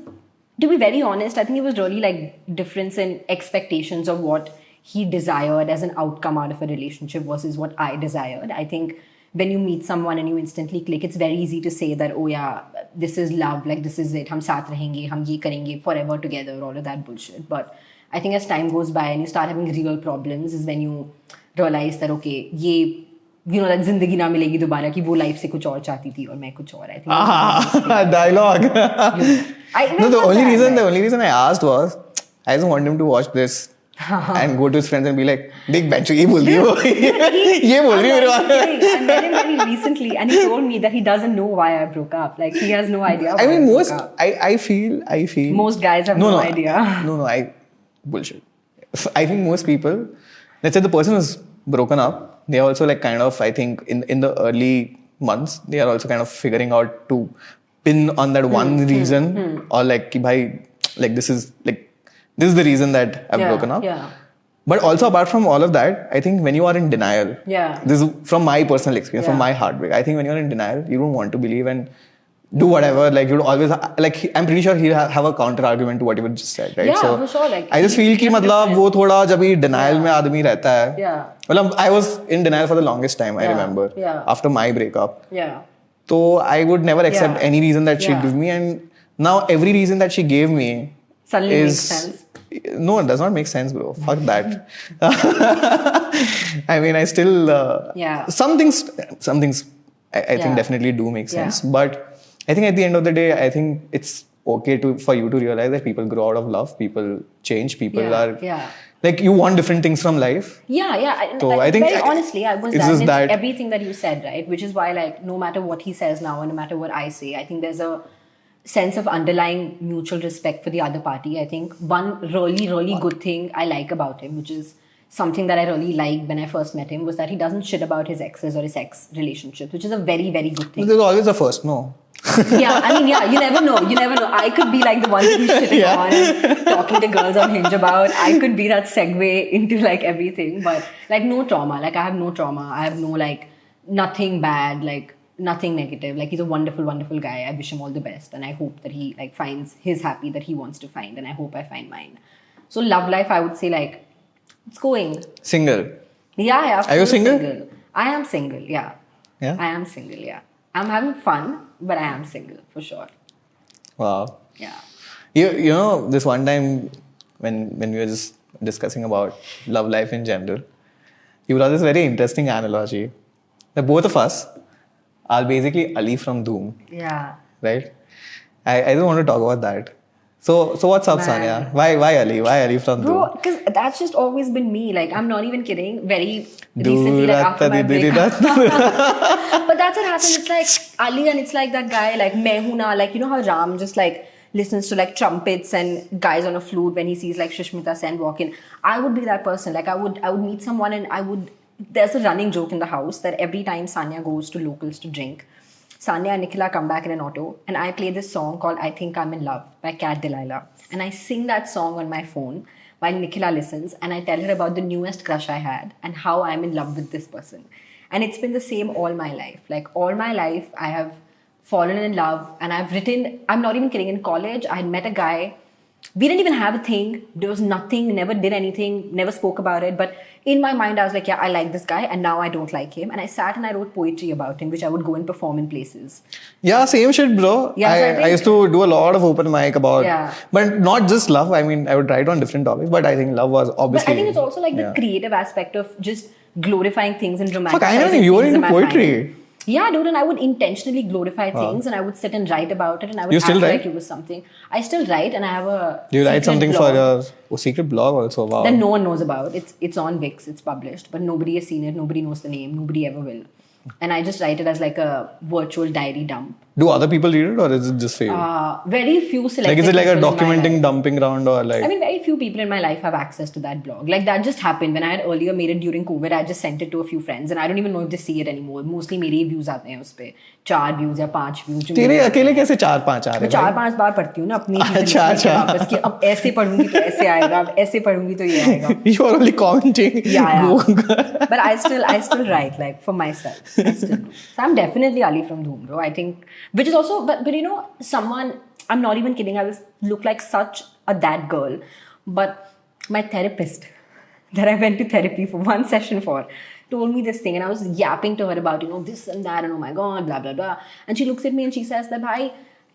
to be very honest, I think it was really like difference in expectations of what he desired as an outcome out of a relationship versus what I desired. I think when you meet someone and you instantly click, it's very easy to say that, oh yeah, this is love, like this is it, hum saath rahenge, hum ye karenge, forever together, all of that bullshit. But I think as time goes by and you start having real problems is when you realize that, okay, ye, you know, that zindagi na milegi dobara, ki wo life se kuch aur chahti thi aur main kuch aur. I think Dialogue. No, the only reason I asked was I just want him to watch this and go to his friends and be like, "Big batch, ye bol rahi ho, ye bol rahi ho." I met him very recently and he told me that he doesn't know why I broke up. Like he has no idea why I mean, broke up. I feel Most guys have no idea. No, bullshit. I think most people, let's say the person who's broken up, they are also like kind of, I think in the early months, they are also kind of figuring out to pin on that one reason or like, ki bhai, like this is the reason that I've broken up. Yeah. But also apart from all of that, I think when you are in denial, this is from my personal experience, from my heartbreak, I think when you're in denial, you don't want to believe and do whatever, like you'd always, like I'm pretty sure he'll have a counter argument to what you just said, right? Yeah, so for sure. Like, I just feel कि मतलब वो थोड़ा जब भी denial में आदमी रहता है, मतलब I was in denial for the longest time, I remember, after my breakup. So I would never accept any reason that she'd give me, and now every reason that she gave me suddenly makes sense. No, it does not make sense, bro. Fuck that. I mean, I still some things I think definitely do make sense, but I think at the end of the day, I think it's okay for you to realize that people grow out of love, people change, people are like, you want different things from life. So I think very honestly, I was that everything that you said, right? Which is why, like, no matter what he says now and no matter what I say, I think there's a sense of underlying mutual respect for the other party. I think one really good thing I like about him, which is something that I really liked when I first met him, was that he doesn't shit about his exes or his ex relationships, which is a very good thing. There's always a first, no? You never know. I could be like the one who's shitting on and talking to girls on Hinge about. I could be that segue into like everything, but like no trauma. Like I have no trauma. I have no like nothing bad, like nothing negative. Like he's a wonderful guy. I wish him all the best, and I hope that he like finds his happy that he wants to find, and I hope I find mine. So love life, I would say like it's going. Single. Yeah. Are you single? I am single. Yeah. Yeah. I am single. Yeah. I'm having fun, but I am single for sure. Wow. Yeah. You know, this one time when we were just discussing about love life in general, you brought this very interesting analogy. That both of us are basically Ali from Doom. Yeah. Right? I just want to talk about that. So what's up, Sanya? Why Ali? Why Ali from Doom? Bro, because that's just always been me. Like, I'm not even kidding. Very recently, like after my breakup. But that's what happens. It's like Ali, and it's like that guy, like Mehuna, like you know how Ram just like listens to like trumpets and guys on a flute when he sees like Shushmita Sen walk in. I would be that person. Like I would meet someone and there's a running joke in the house that every time Sanya goes to locals to drink, Sanya and Nikhila come back in an auto and I play this song called I Think I'm in Love by Cat Delilah. And I sing that song on my phone while Nikhila listens and I tell her about the newest crush I had and how I'm in love with this person. And it's been the same all my life. Like all my life, I have fallen in love and I've written, I'm not even kidding, in college, I had met a guy. We didn't even have a thing. There was nothing, never did anything, never spoke about it. But in my mind, I was like, yeah, I like this guy and now I don't like him. And I sat and I wrote poetry about him, which I would go and perform in places. Yeah, same shit, bro. Yeah, I used to do a lot of open mic about, Yeah. but not just love. I mean, I would write on different topics, but I think love was obviously. But I think it's also like the creative aspect of just glorifying things and romanticizing Fuck, I know you were things in into my poetry. mind. Yeah, dude, and I would intentionally glorify things and I would sit and write about it and I would You act still write? like it was something. I still write and I have a Do you write secret something blog for your secret blog also? Wow. that no one knows about. It's on Wix, it's published, but nobody has seen it, nobody knows the name, nobody ever will. And I just write it as like a virtual diary dump. Do other people read it or is it just for you? Very few selected Like, is it like a people in my documenting life. dumping ground or like? I mean, very few people in my life have access to that blog. Like that just happened when I had earlier made it during COVID. I just sent it to a few friends, and I don't even know if they see it anymore. Mostly मेरे views आते हैं उस पे 4 views या 5 views. तेरे अकेले कैसे 4-5 आ रहे मैं 4-5 बार पढ़ती हूँ ना अपनी अच्छा। वापस कि अब ऐसे पढ़ूंगी तो ऐसे आएगा, अब ऐसे पढ़ूंगी तो ये आएगा. You are only commenting. Yeah. But I still write like for myself. I still do. So I'm definitely Ali from Dhoom, bro. I think, which is also, but you know, someone, I'm not even kidding. I look like such a that girl, but my therapist that I went to therapy for one session for told me this thing, and I was yapping to her about, you know, this and that, and oh my god, blah blah blah. And she looks at me and she says that, "Bhai,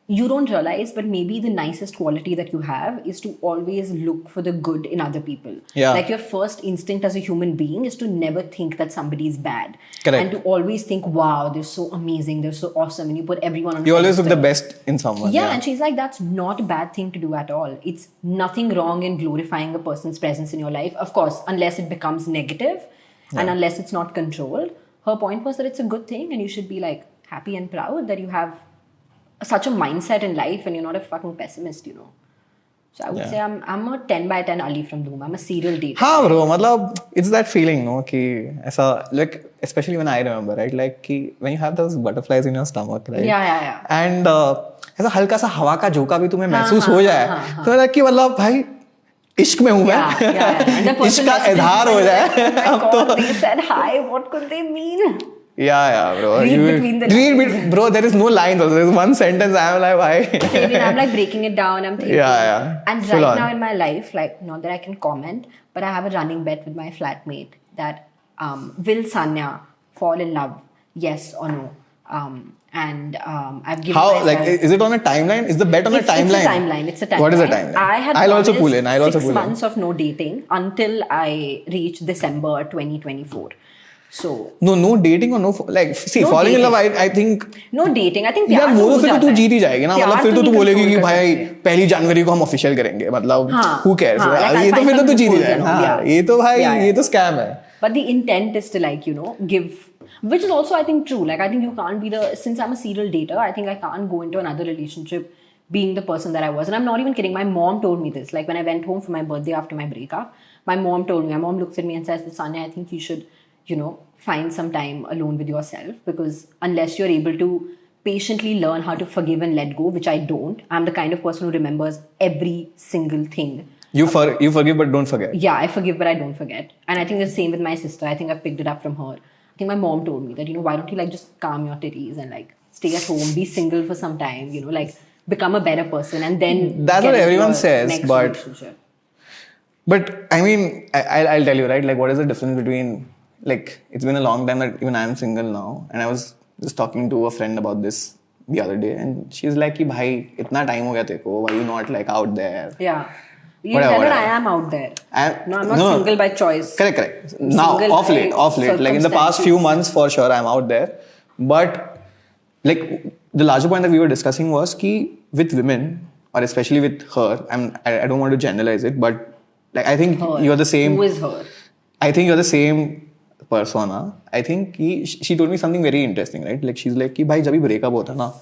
you don't realize, but maybe the nicest quality that you have is to always look for the good in other people. Yeah. Like your first instinct as a human being is to never think that somebody is bad. Correct. And to always think, wow, they're so amazing, they're so awesome, and you put everyone on. You always look the pedestal. best in someone. Yeah, and she's like, that's not a bad thing to do at all. It's nothing wrong in glorifying a person's presence in your life. Of course, unless it becomes negative and unless it's not controlled. Her point was that it's a good thing and you should be like happy and proud that you have such a mindset in life and you're not a fucking pessimist, you know. So I would say I'm a 10 by 10 Ali from Dhoom. I'm a serial dater. हाँ bro, मतलब it's that feeling, no, कि ऐसा like especially when I remember, right, like कि when you have those butterflies in your stomach, right? Yeah. And ऐसा हल्का सा हवा का झोंका भी तुम्हें महसूस हो जाए, तो like कि मतलब भाई इश्क में हूँ मैं, इश्क का इजहार हो जाए. अब तो they said hi. What could they mean? Yeah, bro. Read between bro, there is no lines. There is one sentence. I'm like, why? I'm like breaking it down. I'm thinking. Yeah. And Full right on. now in my life, like, not that I can comment, but I have a running bet with my flatmate that will Sanya fall in love? Yes or no? I've given How? myself, Like, is it on a timeline? Is the bet on a timeline? It's a timeline. What is the timeline? I'll also pull in. 6 months of no dating until I reach December 2024. So no dating or no like see No falling in dating. love I think no dating. I think यार प्यार वो हो तो फिर जाता तू है. जीत ही जाएगी ना, प्यार मतलब फिर तो नहीं तू बोलेगी कि control कर भाई सकते. 1 जनवरी को हम ऑफिशियल करेंगे, मतलब who cares. like ये I'll तो find फिर तो तू some जीत ही loopholes जाएगा. and all, हाँ, yeah. ये तो भाई Yeah. ये तो scam है. But the intent is to, like, you know, give, which is also I think true. Like I think you can't be since I'm a serial dater, I think I can't go into another relationship being the person that I was. And I'm not even kidding. My mom told me this. Like when I went home for my birthday after my breakup, my mom told me, my mom looks at me and says, Sanya, I think you should, find some time alone with yourself, because unless you're able to patiently learn how to forgive and let go, which I don't. I'm the kind of person who remembers every single thing. You forgive but don't forget. Yeah, I forgive but I don't forget. And I think the same with my sister. I think I've picked it up from her. I think my mom told me that, why don't you like just calm your titties and like stay at home, be single for some time, like become a better person, and then that's what everyone says, next but relationship. But I mean, I'll tell you, right? Like, what is the difference between, like, it's been a long time that even I'm single now, and I was just talking to a friend about this the other day, and she's like, "Ki bhai, itna time ho gaya teko, why you not like out there?" Yeah. You tell her I am out there. I'm not single by choice. Correct. Now, off late. Like in the past few months, for sure, I'm out there. But like the larger point that we were discussing was ki with women, or especially with her, I don't want to generalize it, but like I think you're the same. Who is her? I think you're the same persona. I think she told me something very interesting, right? Like she's like, ki bhai, jab bhi breakup hota na,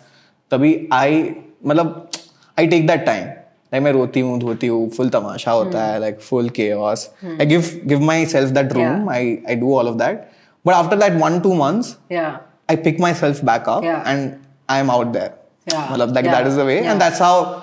tabhi I take that time. Like मैं रोती हूँ, धोती हूँ, full तमाशा होता है, like full chaos. I give myself that room. I do all of that. But after that 1-2 months, I pick myself back up and I'm out there. That is the way, and that's how.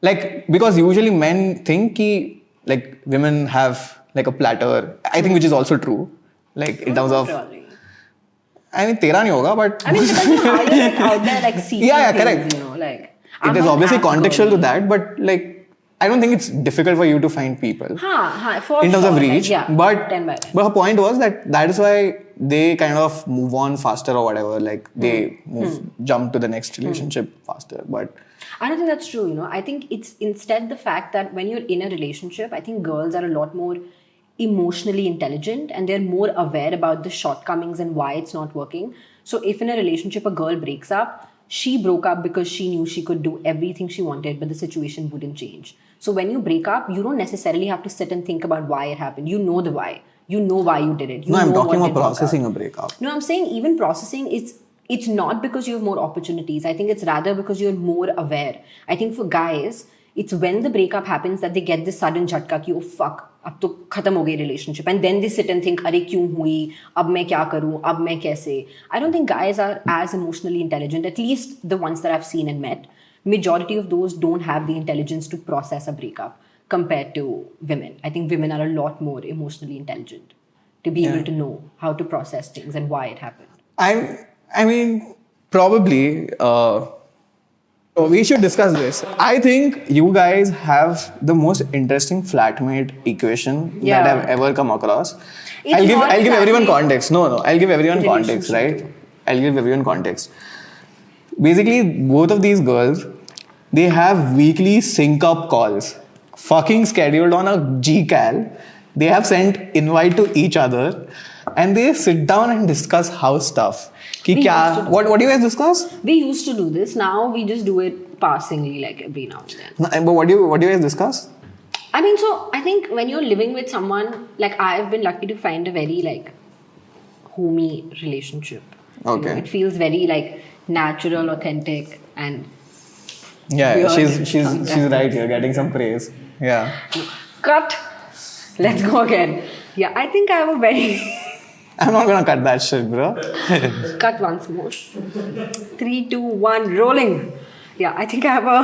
Like because usually men think ki like women have like a platter. I think which is also true. Like in terms of. I mean, तेरा नहीं होगा, but. I mean, because how you're like out there like seeing correct. things, like. It is obviously contextual to that, but like I don't think it's difficult for you to find people in terms of reach. But her point was that is why they kind of move on faster or whatever. Like they jump to the next relationship faster. But I don't think that's true. I think it's instead the fact that when you're in a relationship, I think girls are a lot more emotionally intelligent and they're more aware about the shortcomings and why it's not working. So if in a relationship a girl breaks up, she broke up because she knew she could do everything she wanted, but the situation wouldn't change. So when you break up, you don't necessarily have to sit and think about why it happened. You know the why. You know why you did it. I'm talking about processing a breakup. No, I'm saying even processing, it's not because you have more opportunities. I think it's rather because you're more aware. I think for guys, it's when the breakup happens that they get this sudden jhatka ki, oh fuck, ab to khatam ho gayi relationship. And then they sit and think, arey kyun hui, ab main kya karu, ab main kaise. I don't think guys are as emotionally intelligent, at least the ones that I've seen and met. Majority of those don't have the intelligence to process a breakup compared to women. I think women are a lot more emotionally intelligent to be able to know how to process things and why it happened. I mean, probably... we should discuss this. I think you guys have the most interesting flatmate equation that I've ever come across. I'll give everyone context. No, I'll give everyone context, right? I'll give everyone context. Basically, both of these girls, they have weekly sync-up calls. Fucking scheduled on a GCal. They have sent invite to each other and they sit down and discuss house stuff. What do you guys discuss? We used to do this. Now we just do it passingly, like every now and then. But what do you guys discuss? I mean, so I think when you're living with someone, like I've been lucky to find a very like homey relationship. Okay. It feels very like natural, authentic, and she's right here getting some praise. Yeah. Cut. Let's go again. Yeah, I think I have a very. I'm not gonna cut that shit, bro. Cut once more. 3, 2, 1, rolling. Yeah, I think I have a.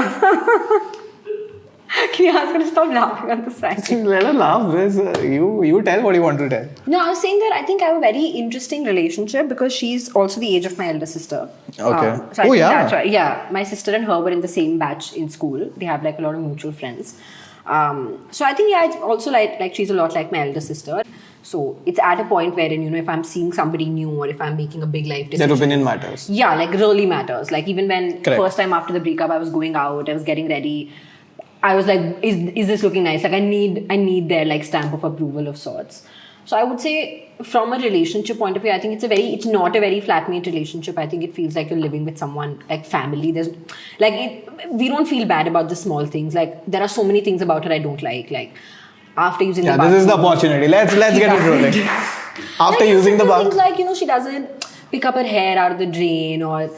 Can you ask her to stop laughing on the side? Let her laugh. You tell what you want to tell. No, I was saying that I think I have a very interesting relationship because she's also the age of my elder sister. Okay. So I think that's right. Yeah, my sister and her were in the same batch in school. They have like a lot of mutual friends. So I think it's also like she's a lot like my elder sister. So it's at a point wherein, if I'm seeing somebody new or if I'm making a big life decision. Their opinion matters. Yeah, like really matters. Like even when first time after the breakup, I was going out, I was getting ready. I was like, is this looking nice? Like I need their like stamp of approval of sorts. So I would say from a relationship point of view, I think it's not a very flatmate relationship. I think it feels like you're living with someone like family. There's we don't feel bad about the small things. Like there are so many things about her I don't like. Like after using the bathroom. This is the opportunity. Let's get it rolling. After using the bathroom. Things like, she doesn't pick up her hair out of the drain, or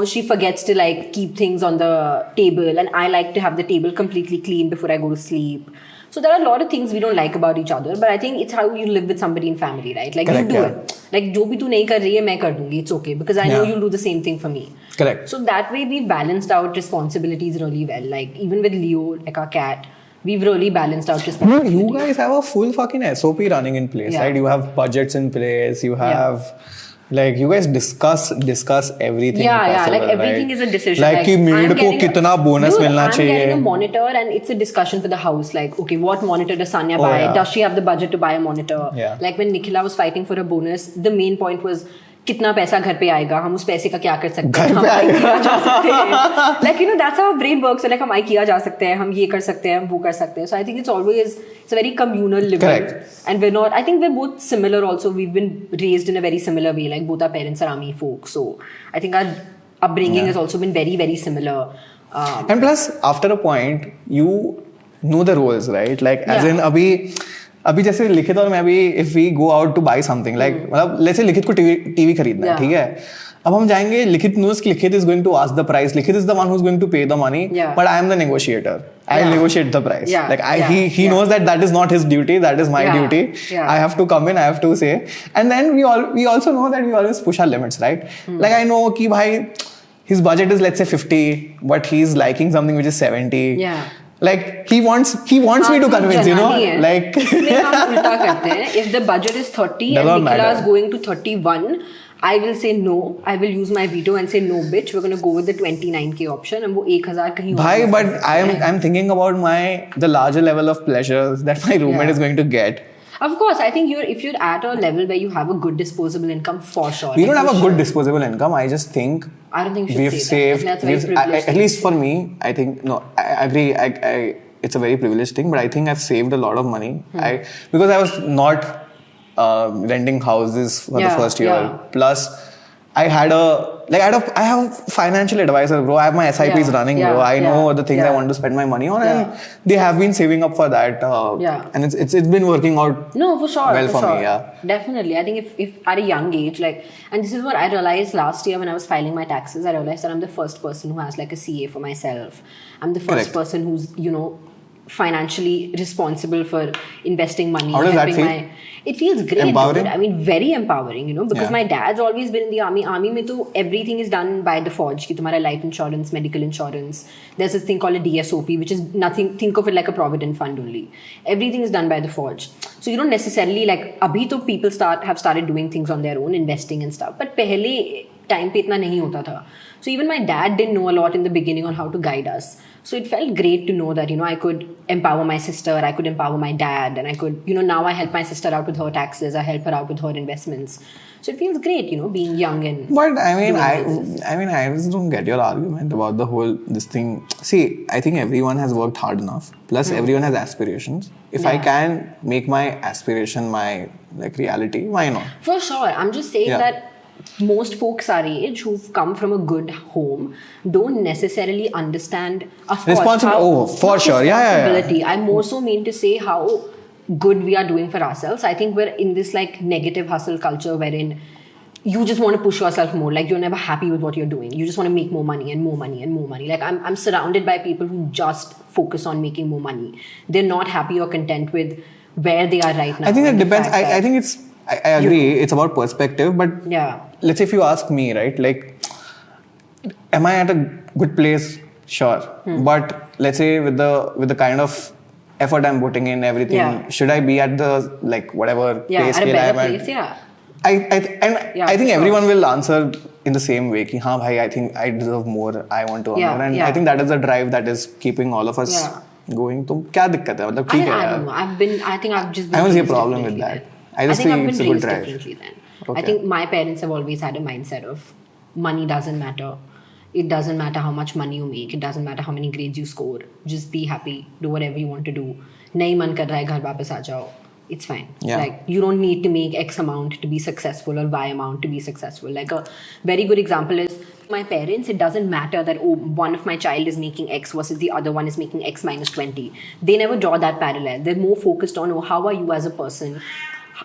she forgets to like keep things on the table, and I like to have the table completely clean before I go to sleep. So there are a lot of things we don't like about each other, but I think it's how you live with somebody in family, right? Like Correct, you do it. Like jo bhi tu nahi kar rahi hai, main kar dungi. It's okay because I know you'll do the same thing for me. Correct. So that way we balanced out responsibilities really well. Like even with Leo, like our cat, we've really balanced out responsibilities. You guys have a full fucking SOP running in place, right? You have budgets in place. You have like you guys discuss everything. Yeah, possible, like everything right? is a decision. Like कि made को कितना bonus मिलना I'm चाहिए. getting a monitor, and it's a discussion for the house. Like, okay, what monitor does Sanya buy? yeah. Does she have the budget to buy a monitor? Yeah. Like when Nikhila was fighting for a bonus, the main point was कितना पैसा घर पे आएगा, हम उस पैसे का क्या कर सकते हैं, हम आई किया जा सकते हैं. Like that's how our brain works. So like हम आई किया जा सकते हैं, हम ये कर सकते हैं, हम वो कर सकते हैं. So I think it's a very communal living. Correct. And we're not. I think we're both similar. Also, we've been raised in a very similar way. Like both our parents are army folk, so I think our upbringing has also been very, very similar. And plus, after a point, you know the roles, right? Like as in अभी जैसे लिखित और मैं अभी if we go out to buy something like मतलब let's say लिखित को TV खरीदना है, ठीक है? अब हम जाएंगे, लिखित knows लिखित is going to ask the price. लिखित is the one who's going to pay the money, but I am the negotiator. I negotiate the price. Like he knows that is not his duty, that is my duty. I have to come in, I have to say. And then we also know that we always push our limits, right? Like I know कि भाई his budget is let's say 50, but he's liking something which is 70. Yeah. Like he wants me to convince, like if the budget is 30 and Nikhila is going to 31, I will say no. I will use my veto and say no, bitch. We're going to go with the 29k option, and वो 1000 कहीं Bhai, but I'm thinking about the larger level of pleasures that my roommate is going to get. Of course, I think if you're at a level where you have a good disposable income, for sure. We don't have a good disposable income. I just think I don't think you should we've say saved. That. That's very privileged. At least for me, I think I agree. It's a very privileged thing, but I think I've saved a lot of money. Because I was not renting houses for the first year. Plus, I have financial advisor, bro. I have my SIPs running, bro. I know the things I want to spend my money on, and they have been saving up for that. And it's been working out. No, for sure. Well, for me, Definitely. I think if at a young age, and this is what I realized last year when I was filing my taxes, I realized that I'm the first person who has like a CA for myself. I'm the first person who's financially responsible for investing money. How does that feel? It feels great. Empowering? I mean, very empowering, because my dad's always been in the army. Army mein to everything is done by the fauji, ki tumhara life insurance, medical insurance. There's this thing called a DSOP, which is nothing, think of it like a provident fund only. Everything is done by the fauji. So you don't necessarily abhi to people have started doing things on their own, investing and stuff. But pehle time pe itna nahi hota tha. So even my dad didn't know a lot in the beginning on how to guide us. So it felt great to know that, I could empower my sister, I could empower my dad, and I could, now I help my sister out with her taxes, I help her out with her investments. So it feels great, being young and... But I just don't get your argument about the whole, this thing. See, I think everyone has worked hard enough. Plus everyone has aspirations. If I can make my aspiration my reality, why not? For sure. I'm just saying that most folks our age who've come from a good home don't necessarily understand responsibility. I more so mean to say how good we are doing for ourselves. I think we're in this negative hustle culture wherein you just want to push yourself more. You're never happy with what you're doing. You just want to make more money and more money and more money. I'm surrounded by people who just focus on making more money. They're not happy or content with where they are right now. I think it depends. I think I agree. It's about perspective, but let's say if you ask me, right, am I at a good place? Sure. But let's say with the kind of effort I'm putting in, everything, should I be at the whatever place at a better I'm place, at? I think everyone will answer in the same way. Ki, haan, bhai, I think I deserve more. I want to earn more, and I think that is the drive that is keeping all of us going. तो क्या दिक्कत है? मतलब ठीक है यार. I think I've just been. I don't see a problem with that. I just think it's a good drive. Okay. I think my parents have always had a mindset of money doesn't matter. It doesn't matter how much money you make. It doesn't matter how many grades you score. Just be happy. Do whatever you want to do. Nahi man kar raha hai, ghar वापस आ जाओ. It's fine. You don't need to make X amount to be successful or Y amount to be successful. A very good example is my parents. It doesn't matter that one of my child is making X versus the other one is making X minus 20. They never draw that parallel. They're more focused on how are you as a person.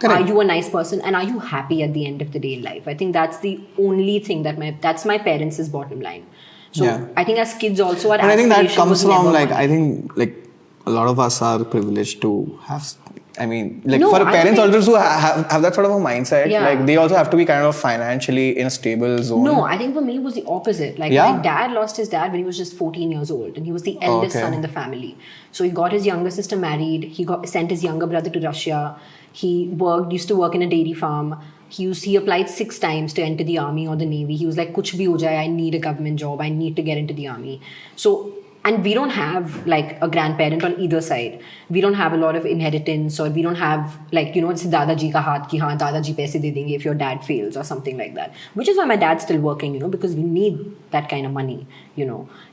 Correct. Are you a nice person, and are you happy at the end of the day in life? I think that's the only thing that's my parents' bottom line. So Yeah. I think as kids also, our And I think that aspiration comes was from never like, money. I think like a lot of us are privileged to have, I mean, like No, for I parents think- also who have that sort of a mindset, Yeah. like they also have to be kind of financially in a stable zone. No, I think for me it was the opposite. Like Yeah? my dad lost his dad when he was just 14 years old, and he was the eldest Okay. son in the family. So he got his younger sister married. He sent his younger brother to Russia. He used to work in a dairy farm. He applied 6 times to enter the army or the navy. He was like, "Kuch bhi ho jaye, I need a government job. I need to get into the army." So. And we don't have like a grandparent on either side. We don't have a lot of inheritance, or we don't have like, it's Dadaji ka haath ki haan, Dadaji paise de denge if your dad fails or something like that. Which is why my dad's still working, because we need that kind of money,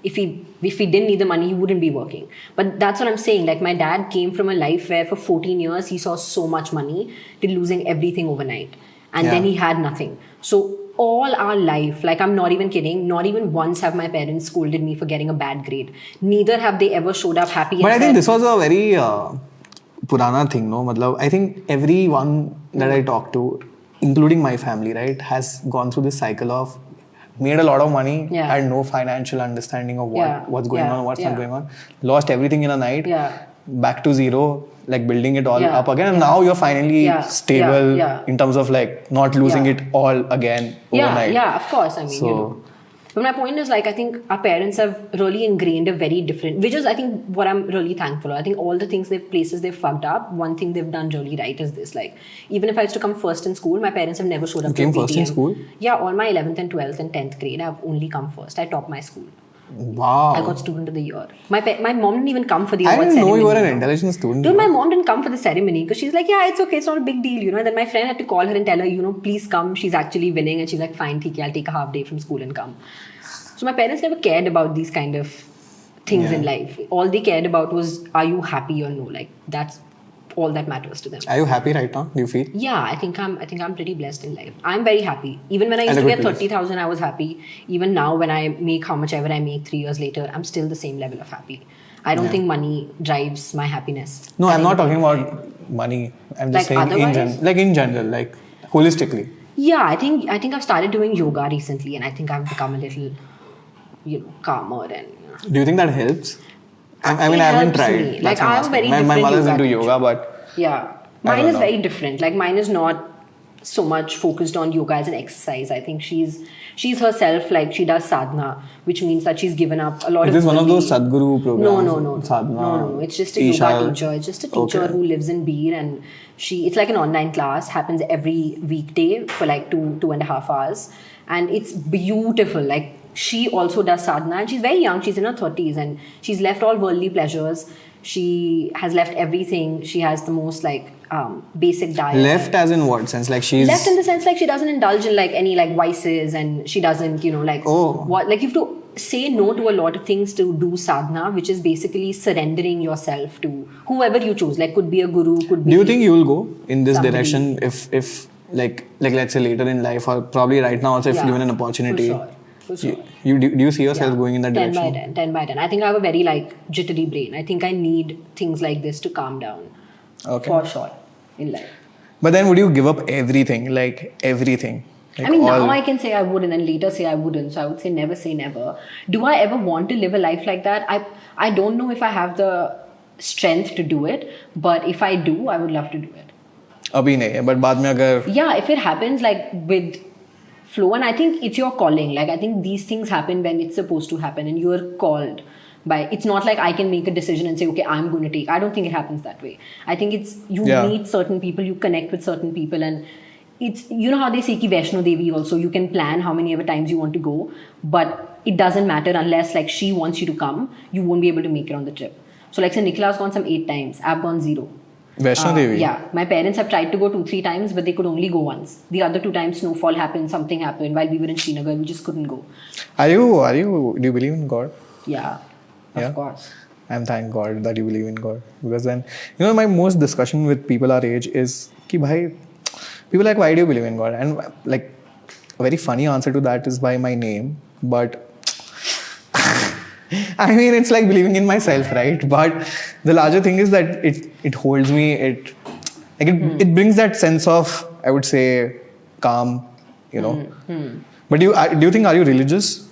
If he didn't need the money, he wouldn't be working. But that's what I'm saying. Like my dad came from a life where for 14 years he saw so much money till losing everything overnight. And then Yeah. he had nothing. So all our life, like I'm not even kidding, not even once have my parents scolded me for getting a bad grade. Neither have they ever showed up happy. But I and think said, this was a very purana thing, no? Matlab, I think everyone that I talk to, including my family, right, has gone through this cycle of made a lot of money, Yeah. had no financial understanding of Yeah. what's going on, what's Yeah. not going on, lost everything in a night, Yeah. back to zero, like building it all Yeah. up again, and now you're finally Yeah. stable Yeah. in terms of like not losing Yeah. it all again overnight. Yeah, of course. I mean, So- But my point is, like, I think our parents have really ingrained a very different, which is, I think, what I'm really thankful for. I think all the places they've fucked up, one thing they've done really right is this. Like, even if I used to come first in school, my parents have never showed up You came to a first in PTM. school? Yeah, all my 11th and 12th and 10th grade, I've only come first. I topped my school. Wow. I got student of the year. My mom didn't even come for the I award didn't know ceremony. you were an intelligent student. Dude, my mom didn't come for the ceremony because she's like, yeah, it's okay, it's not a big deal, And then my friend had to call her and tell her, please come. She's actually winning, and she's like, fine, theek hai, I'll take a half day from school and come. So my parents never cared about these kind of things in life. All they cared about was, are you happy or no? Like that's all that matters to them. Are you happy right now? Do you feel? Yeah, I think I'm pretty blessed in life. I'm very happy. Even when I used At a to good get place. 30,000, I was happy. Even now, when I make how much ever I make 3 years later, I'm still the same level of happy. I don't think money drives my happiness. No, I I'm think- not talking about money. I'm just Like saying otherwise? in general, like holistically. Yeah, I think I've started doing yoga recently, and I think I've become a little, calmer and. Do you think that helps? I mean, It I haven't helps tried. me. That's Like, what I'm I have a asking. very my different mother's yoga into teacher. yoga, but Yeah. I Mine don't is know. very different. Like mine is not so much focused on yoga as an exercise. I think she's herself, like she does sadhana, which means that she's given up a lot is of this one of worldly- those Sadhguru programs? No. Sadhana, No. It's just a Isha. yoga teacher. It's just a teacher Okay. who lives in Beer, and it's like an online class, happens every weekday for like 2.5 hours. And it's beautiful. Like she also does sadhana, and she's very young. She's in her 30s, and she's left all worldly pleasures. She has left everything. She has the most like basic diet. Left as in what sense? Like she's Left in the sense like she doesn't indulge in like any like vices, and she doesn't like what, like you have to say no to a lot of things to do sadhana, which is basically surrendering yourself to whoever you choose. Like could be a guru, could be. Do you think you will go in this Somebody. direction if like let's say later in life, or probably right now also, if Yeah, given an opportunity? For sure. Do you see yourself Yeah. going in that 10 direction? by 10, 10 by 10. I think I have a very like jittery brain. I think I need things like this to calm down. Okay. For sure in life. But then would you give up everything? Like everything? Like I mean, all- now I can say I would, and then later say I wouldn't. So I would say never. Do I ever want to live a life like that? I don't know if I have the strength to do it, but if I do, I would love to do it. अभी नहीं है, but बाद में अगर Yeah, if it happens like with flow, and I think it's your calling. Like I think these things happen when it's supposed to happen, and you're called by. It's not like I can make a decision and say, okay, I'm going to take. I don't think it happens that way. I think it's you Yeah. meet certain people, you connect with certain people, and it's how they say ki Vaishno Devi also. You can plan how many ever times you want to go, but it doesn't matter unless like she wants you to come. You won't be able to make it on the trip. So like say Nikhil's gone some 8 times. I've gone 0. Vaishno Devi? Yeah, my parents have tried to go 2-3 times, but they could only go once. The other 2 times, snowfall happened, something happened while we were in Srinagar. We just couldn't go. Are you do you believe in God? Yeah, Yeah? of course. I'm thank God that you believe in God, because then my most discussion with people our age is कि भाई, people are like, why do you believe in God? And like a very funny answer to that is by my name, but I mean, it's like believing in myself, right? But the larger thing is that it holds me, Like it brings that sense of, I would say, calm, you know. But do you think, are you religious?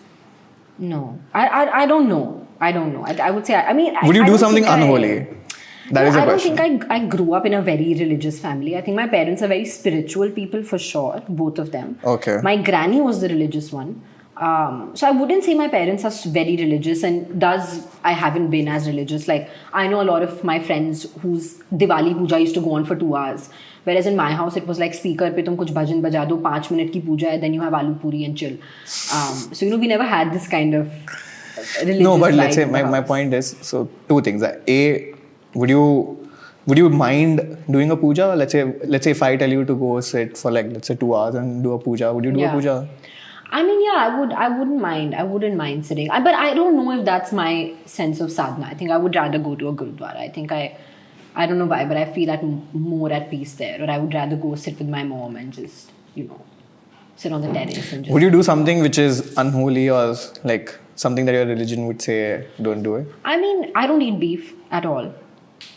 No. I don't know. I would say, I mean... Would you I do don't something think unholy? That is the I don't question. think I grew up in a very religious family. I think my parents are very spiritual people for sure, both of them. Okay. My granny was the religious one. So I wouldn't say my parents are very religious, and I haven't been as religious. Like, I know a lot of my friends whose Diwali puja used to go on for 2 hours. Whereas in my house, it was like speaker pe tum kuch bhajan baja do, 5 minute ki puja hai, then you have aloo puri and chill. So, we never had this kind of religious No, but let's life say in the my house. point is, so 2 things. A, would you mind doing a puja? Let's say if I tell you to go sit for like, let's say 2 hours and do a puja, would you do a puja? I mean, yeah, I wouldn't mind. I wouldn't mind sitting. But I don't know if that's my sense of sadhana. I think I would rather go to a gurudwara. I think I don't know why, but I feel more at peace there. Or I would rather go sit with my mom and just, sit on the terrace and just... Would you do something which is unholy or like something that your religion would say don't do it? I mean, I don't eat beef at all.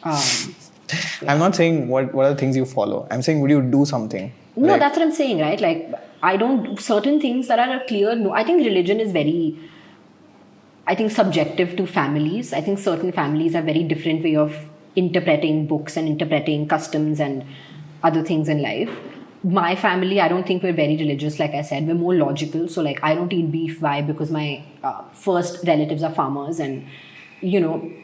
I'm not saying what are the things you follow. I'm saying, would you do something? No, Like, that's what I'm saying, right? Like, I don't... Certain things that are clear... No, I think religion is very... subjective to families. I think certain families have very different way of interpreting books and interpreting customs and other things in life. My family, I don't think we're very religious, like I said. We're more logical. So, like, I don't eat beef. Why? Because my first relatives are farmers, and,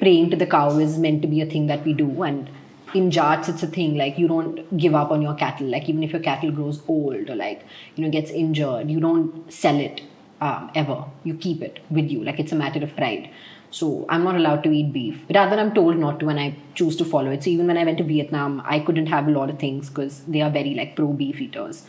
praying to the cow is meant to be a thing that we do. And in Jats, it's a thing, like, you don't give up on your cattle. Like, even if your cattle grows old or, like, gets injured, you don't sell it ever. You keep it with you. Like, it's a matter of pride. So I'm not allowed to eat beef. Rather, I'm told not to, and I choose to follow it. So even when I went to Vietnam, I couldn't have a lot of things because they are very, like, pro-beef eaters.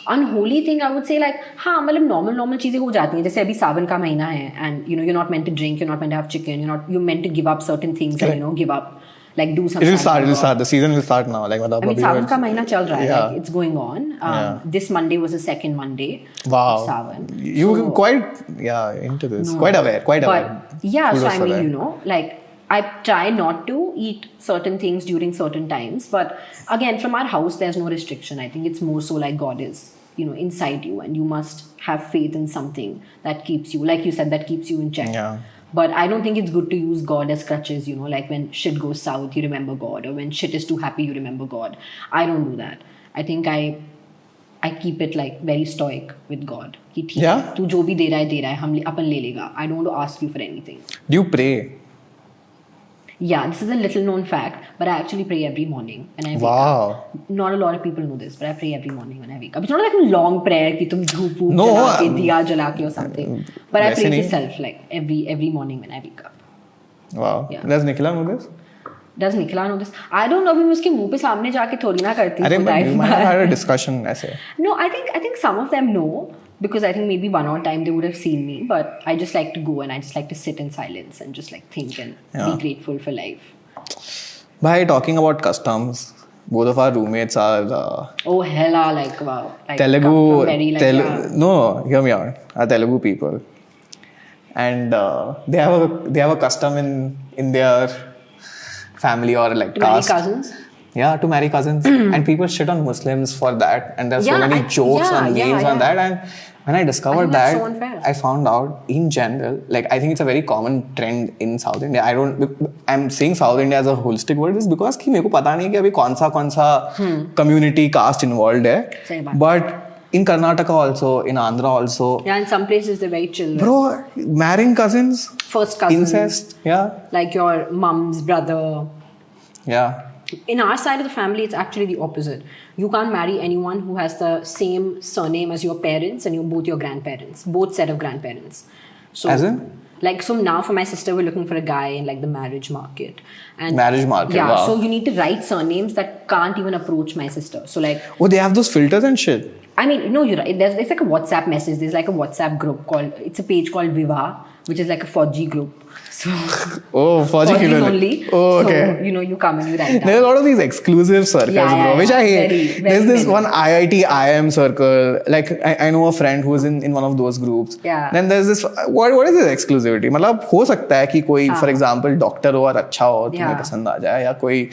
Unholy thing, I would say, like, normal चीजें हो जाती हैं. जैसे अभी सावन का महीना है, and, you're not meant to drink, you're not meant to have chicken, you're meant to give up certain things and, give up. Like, do something. It'll start. The season will start now. Like, I mean, Savan ka mahina chal raha hai. Yeah. Like, it's going on. This Monday was the second Monday Wow. of Savan. You were quite, into this. No. Quite aware. But, yeah, Kudos so I for mean, that. like, I try not to eat certain things during certain times. But again, from our house, there's no restriction. I think it's more so like God is, inside you, and you must have faith in something that keeps you, like you said, that keeps you in check. Yeah. But I don't think it's good to use God as crutches, like when shit goes south, you remember God, or when shit is too happy, you remember God. I don't do that. I think I keep it like very stoic with God. Yeah? Tu jo bhi de raha hai, hum apan le lega. I don't want to ask you for anything. Do you pray? Yeah, this is a little known fact, but I actually pray every morning when I wake Wow. up. Not a lot of people know this, but I pray every morning when I wake up. It's not like a long prayer ki tum dhoop No, jala ke, diya jala ke or something. But I pray listening. to self like every morning when I wake up. Wow. Yeah. Does Nikhila know this? Does Nikhila know this? I don't know. अभी मैं उसके मुंह पे सामने जाके थोड़ी ना करती I think हूँ, we might have had a discussion ऐसे. No, I think some of them know, because I think maybe one or time they would have seen me, but I just like to go and I just like to sit in silence and just like think and be grateful for life. By talking about customs, both of our roommates are Oh hella, like wow, like Telugu. come from very, like, yeah. No, hear me out. Are Telugu people, and they have a custom in their family or like To marry caste. cousins. Yeah, to marry cousins, and people shit on Muslims for that, and there's so Yeah, many jokes and memes on that. And when I discovered that's that, so unfair. I found out in general, like I think it's a very common trend in South India. I'm saying South India as a holistic word is because कि मेरे को पता नहीं कि अभी कौन सा community caste involved है. सही बात. But in Karnataka also, in Andhra also, Yeah, in some places they're very chill. bro, marrying cousins, First cousins, incest, yeah, like your mom's brother. yeah. In our side of the family, it's actually the opposite. You can't marry anyone who has the same surname as your parents and both your grandparents, both set of grandparents. So, As in? Like, so now for my sister, we're looking for a guy in like the marriage market. And Marriage market, yeah, wow. so you need to write surnames that can't even approach my sister. So like, Oh, they have those filters and shit. I mean, no, you're right. There's like a WhatsApp message. There's like a WhatsApp group it's a page called Viva, which is like a fauji group. So Oh, fauji Fauji's kilo. only. Oh, okay. So, you come and you write There are down. a lot of these exclusive circles, bro, which I hate. Very, very There's this many. one IIT IM circle. Like I know a friend who's in one of those groups. Yeah. Then there's this. What is this exclusivity? मतलब हो सकता है कि कोई, for example, doctor हो और अच्छा हो तुम्हें Yeah. पसंद आ जाए, या कोई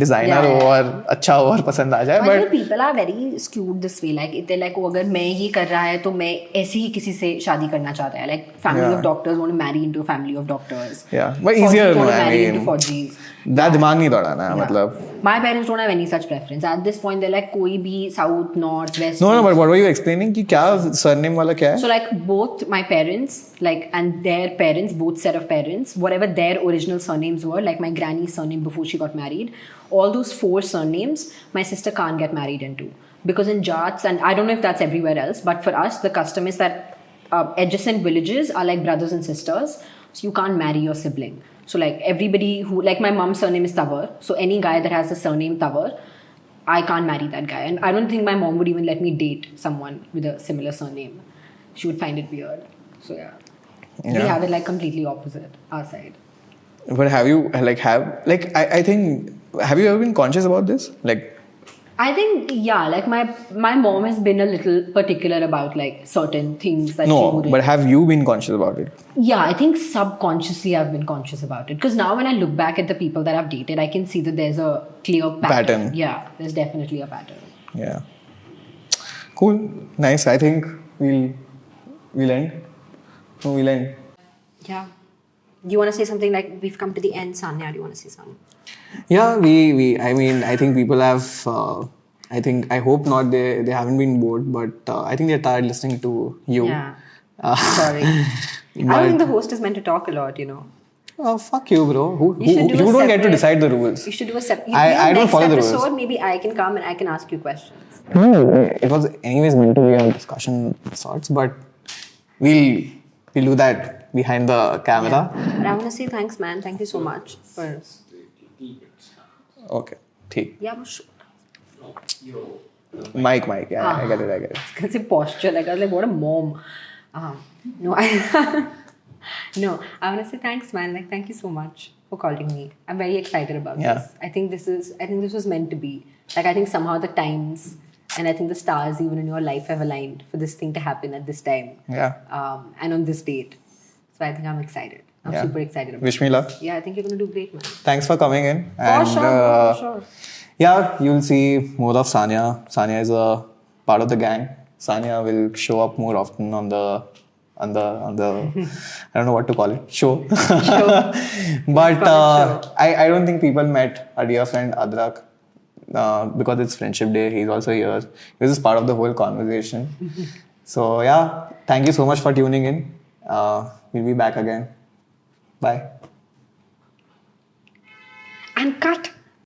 designer हो Yeah. और अच्छा हो और पसंद आ जाए. I feel But people are very skewed this way. Like they're like, oh, अगर मैं ये कर रहा है तो मैं ऐसे ही किसी से शादी करना चाहता है. Like family Yeah. of doctors want to marry into a family of doctors. yeah, but Fauji easier. want No, to I marry into mean, Faujis. that दिमाग नहीं दौड़ाना है Yeah. मतलब. My parents don't have any such preference. At this point, they're like कोई भी south, north, west. No, east. but what were you explaining? कि क्या surname वाला क्या है? So like both my parents, like and their parents, both set of parents, whatever their original surnames were, like my granny's surname before she got married, all those 4 surnames, my sister can't get married into. Because in Jats, and I don't know if that's everywhere else, but for us, the custom is that adjacent villages are like brothers and sisters, so you can't marry your sibling. So like everybody who, like my mom's surname is Tawar, so any guy that has the surname Tawar, I can't marry that guy. And I don't think my mom would even let me date someone with a similar surname. She would find it weird. So yeah. We Yeah. have it like completely opposite, our side. But have you I think, have you ever been conscious about this? Like, I think, yeah, like my mom has been a little particular about like certain things that she no, wouldn't. but have you been conscious about it? Yeah, I think subconsciously I've been conscious about it. Because now when I look back at the people that I've dated, I can see that there's a clear pattern. Yeah, there's definitely a pattern. Yeah. Cool. Nice. I think we'll end. No, we'll end. Yeah. Do you want to say something like, we've come to the end, Sanya? Do you want to say something? Yeah, I mean, I think people have, I hope not, they haven't been bored, but I think they're tired listening to you. Yeah. Sorry. I don't think the host is meant to talk a lot, Oh, fuck you, bro. You should do You a don't get to separate- decide the rules. You should do a separate. I don't follow the rules. episode, maybe I can come and I can ask you questions. No, it was anyways meant to be a discussion of sorts, but we'll do that behind the camera. But I want to say thanks, man. Thank you so much for. Okay. ठीक. Yeah, but sure. Mic. Yeah, I get it. I was gonna say posture. Like I was like, what a mom. No, no. I want to say thanks, man. Like, thank you so much for calling me. I'm very excited about this. I think this was meant to be. Like, I think somehow the times and I think the stars even in your life have aligned for this thing to happen at this time. Yeah. And on this date. So I think I'm excited. I'm super excited about Wish me luck. Yeah, I think you're gonna do great, man. Thanks for coming in. For sure. Yeah, you'll see more of Sanya. Sanya is a part of the gang. Sanya will show up more often on the I don't know what to call it, show. But I don't think people met our dear friend Adrak because it's Friendship Day. He's also here. He was just part of the whole conversation. So yeah, thank you so much for tuning in. We'll be back again. Bye. And cut.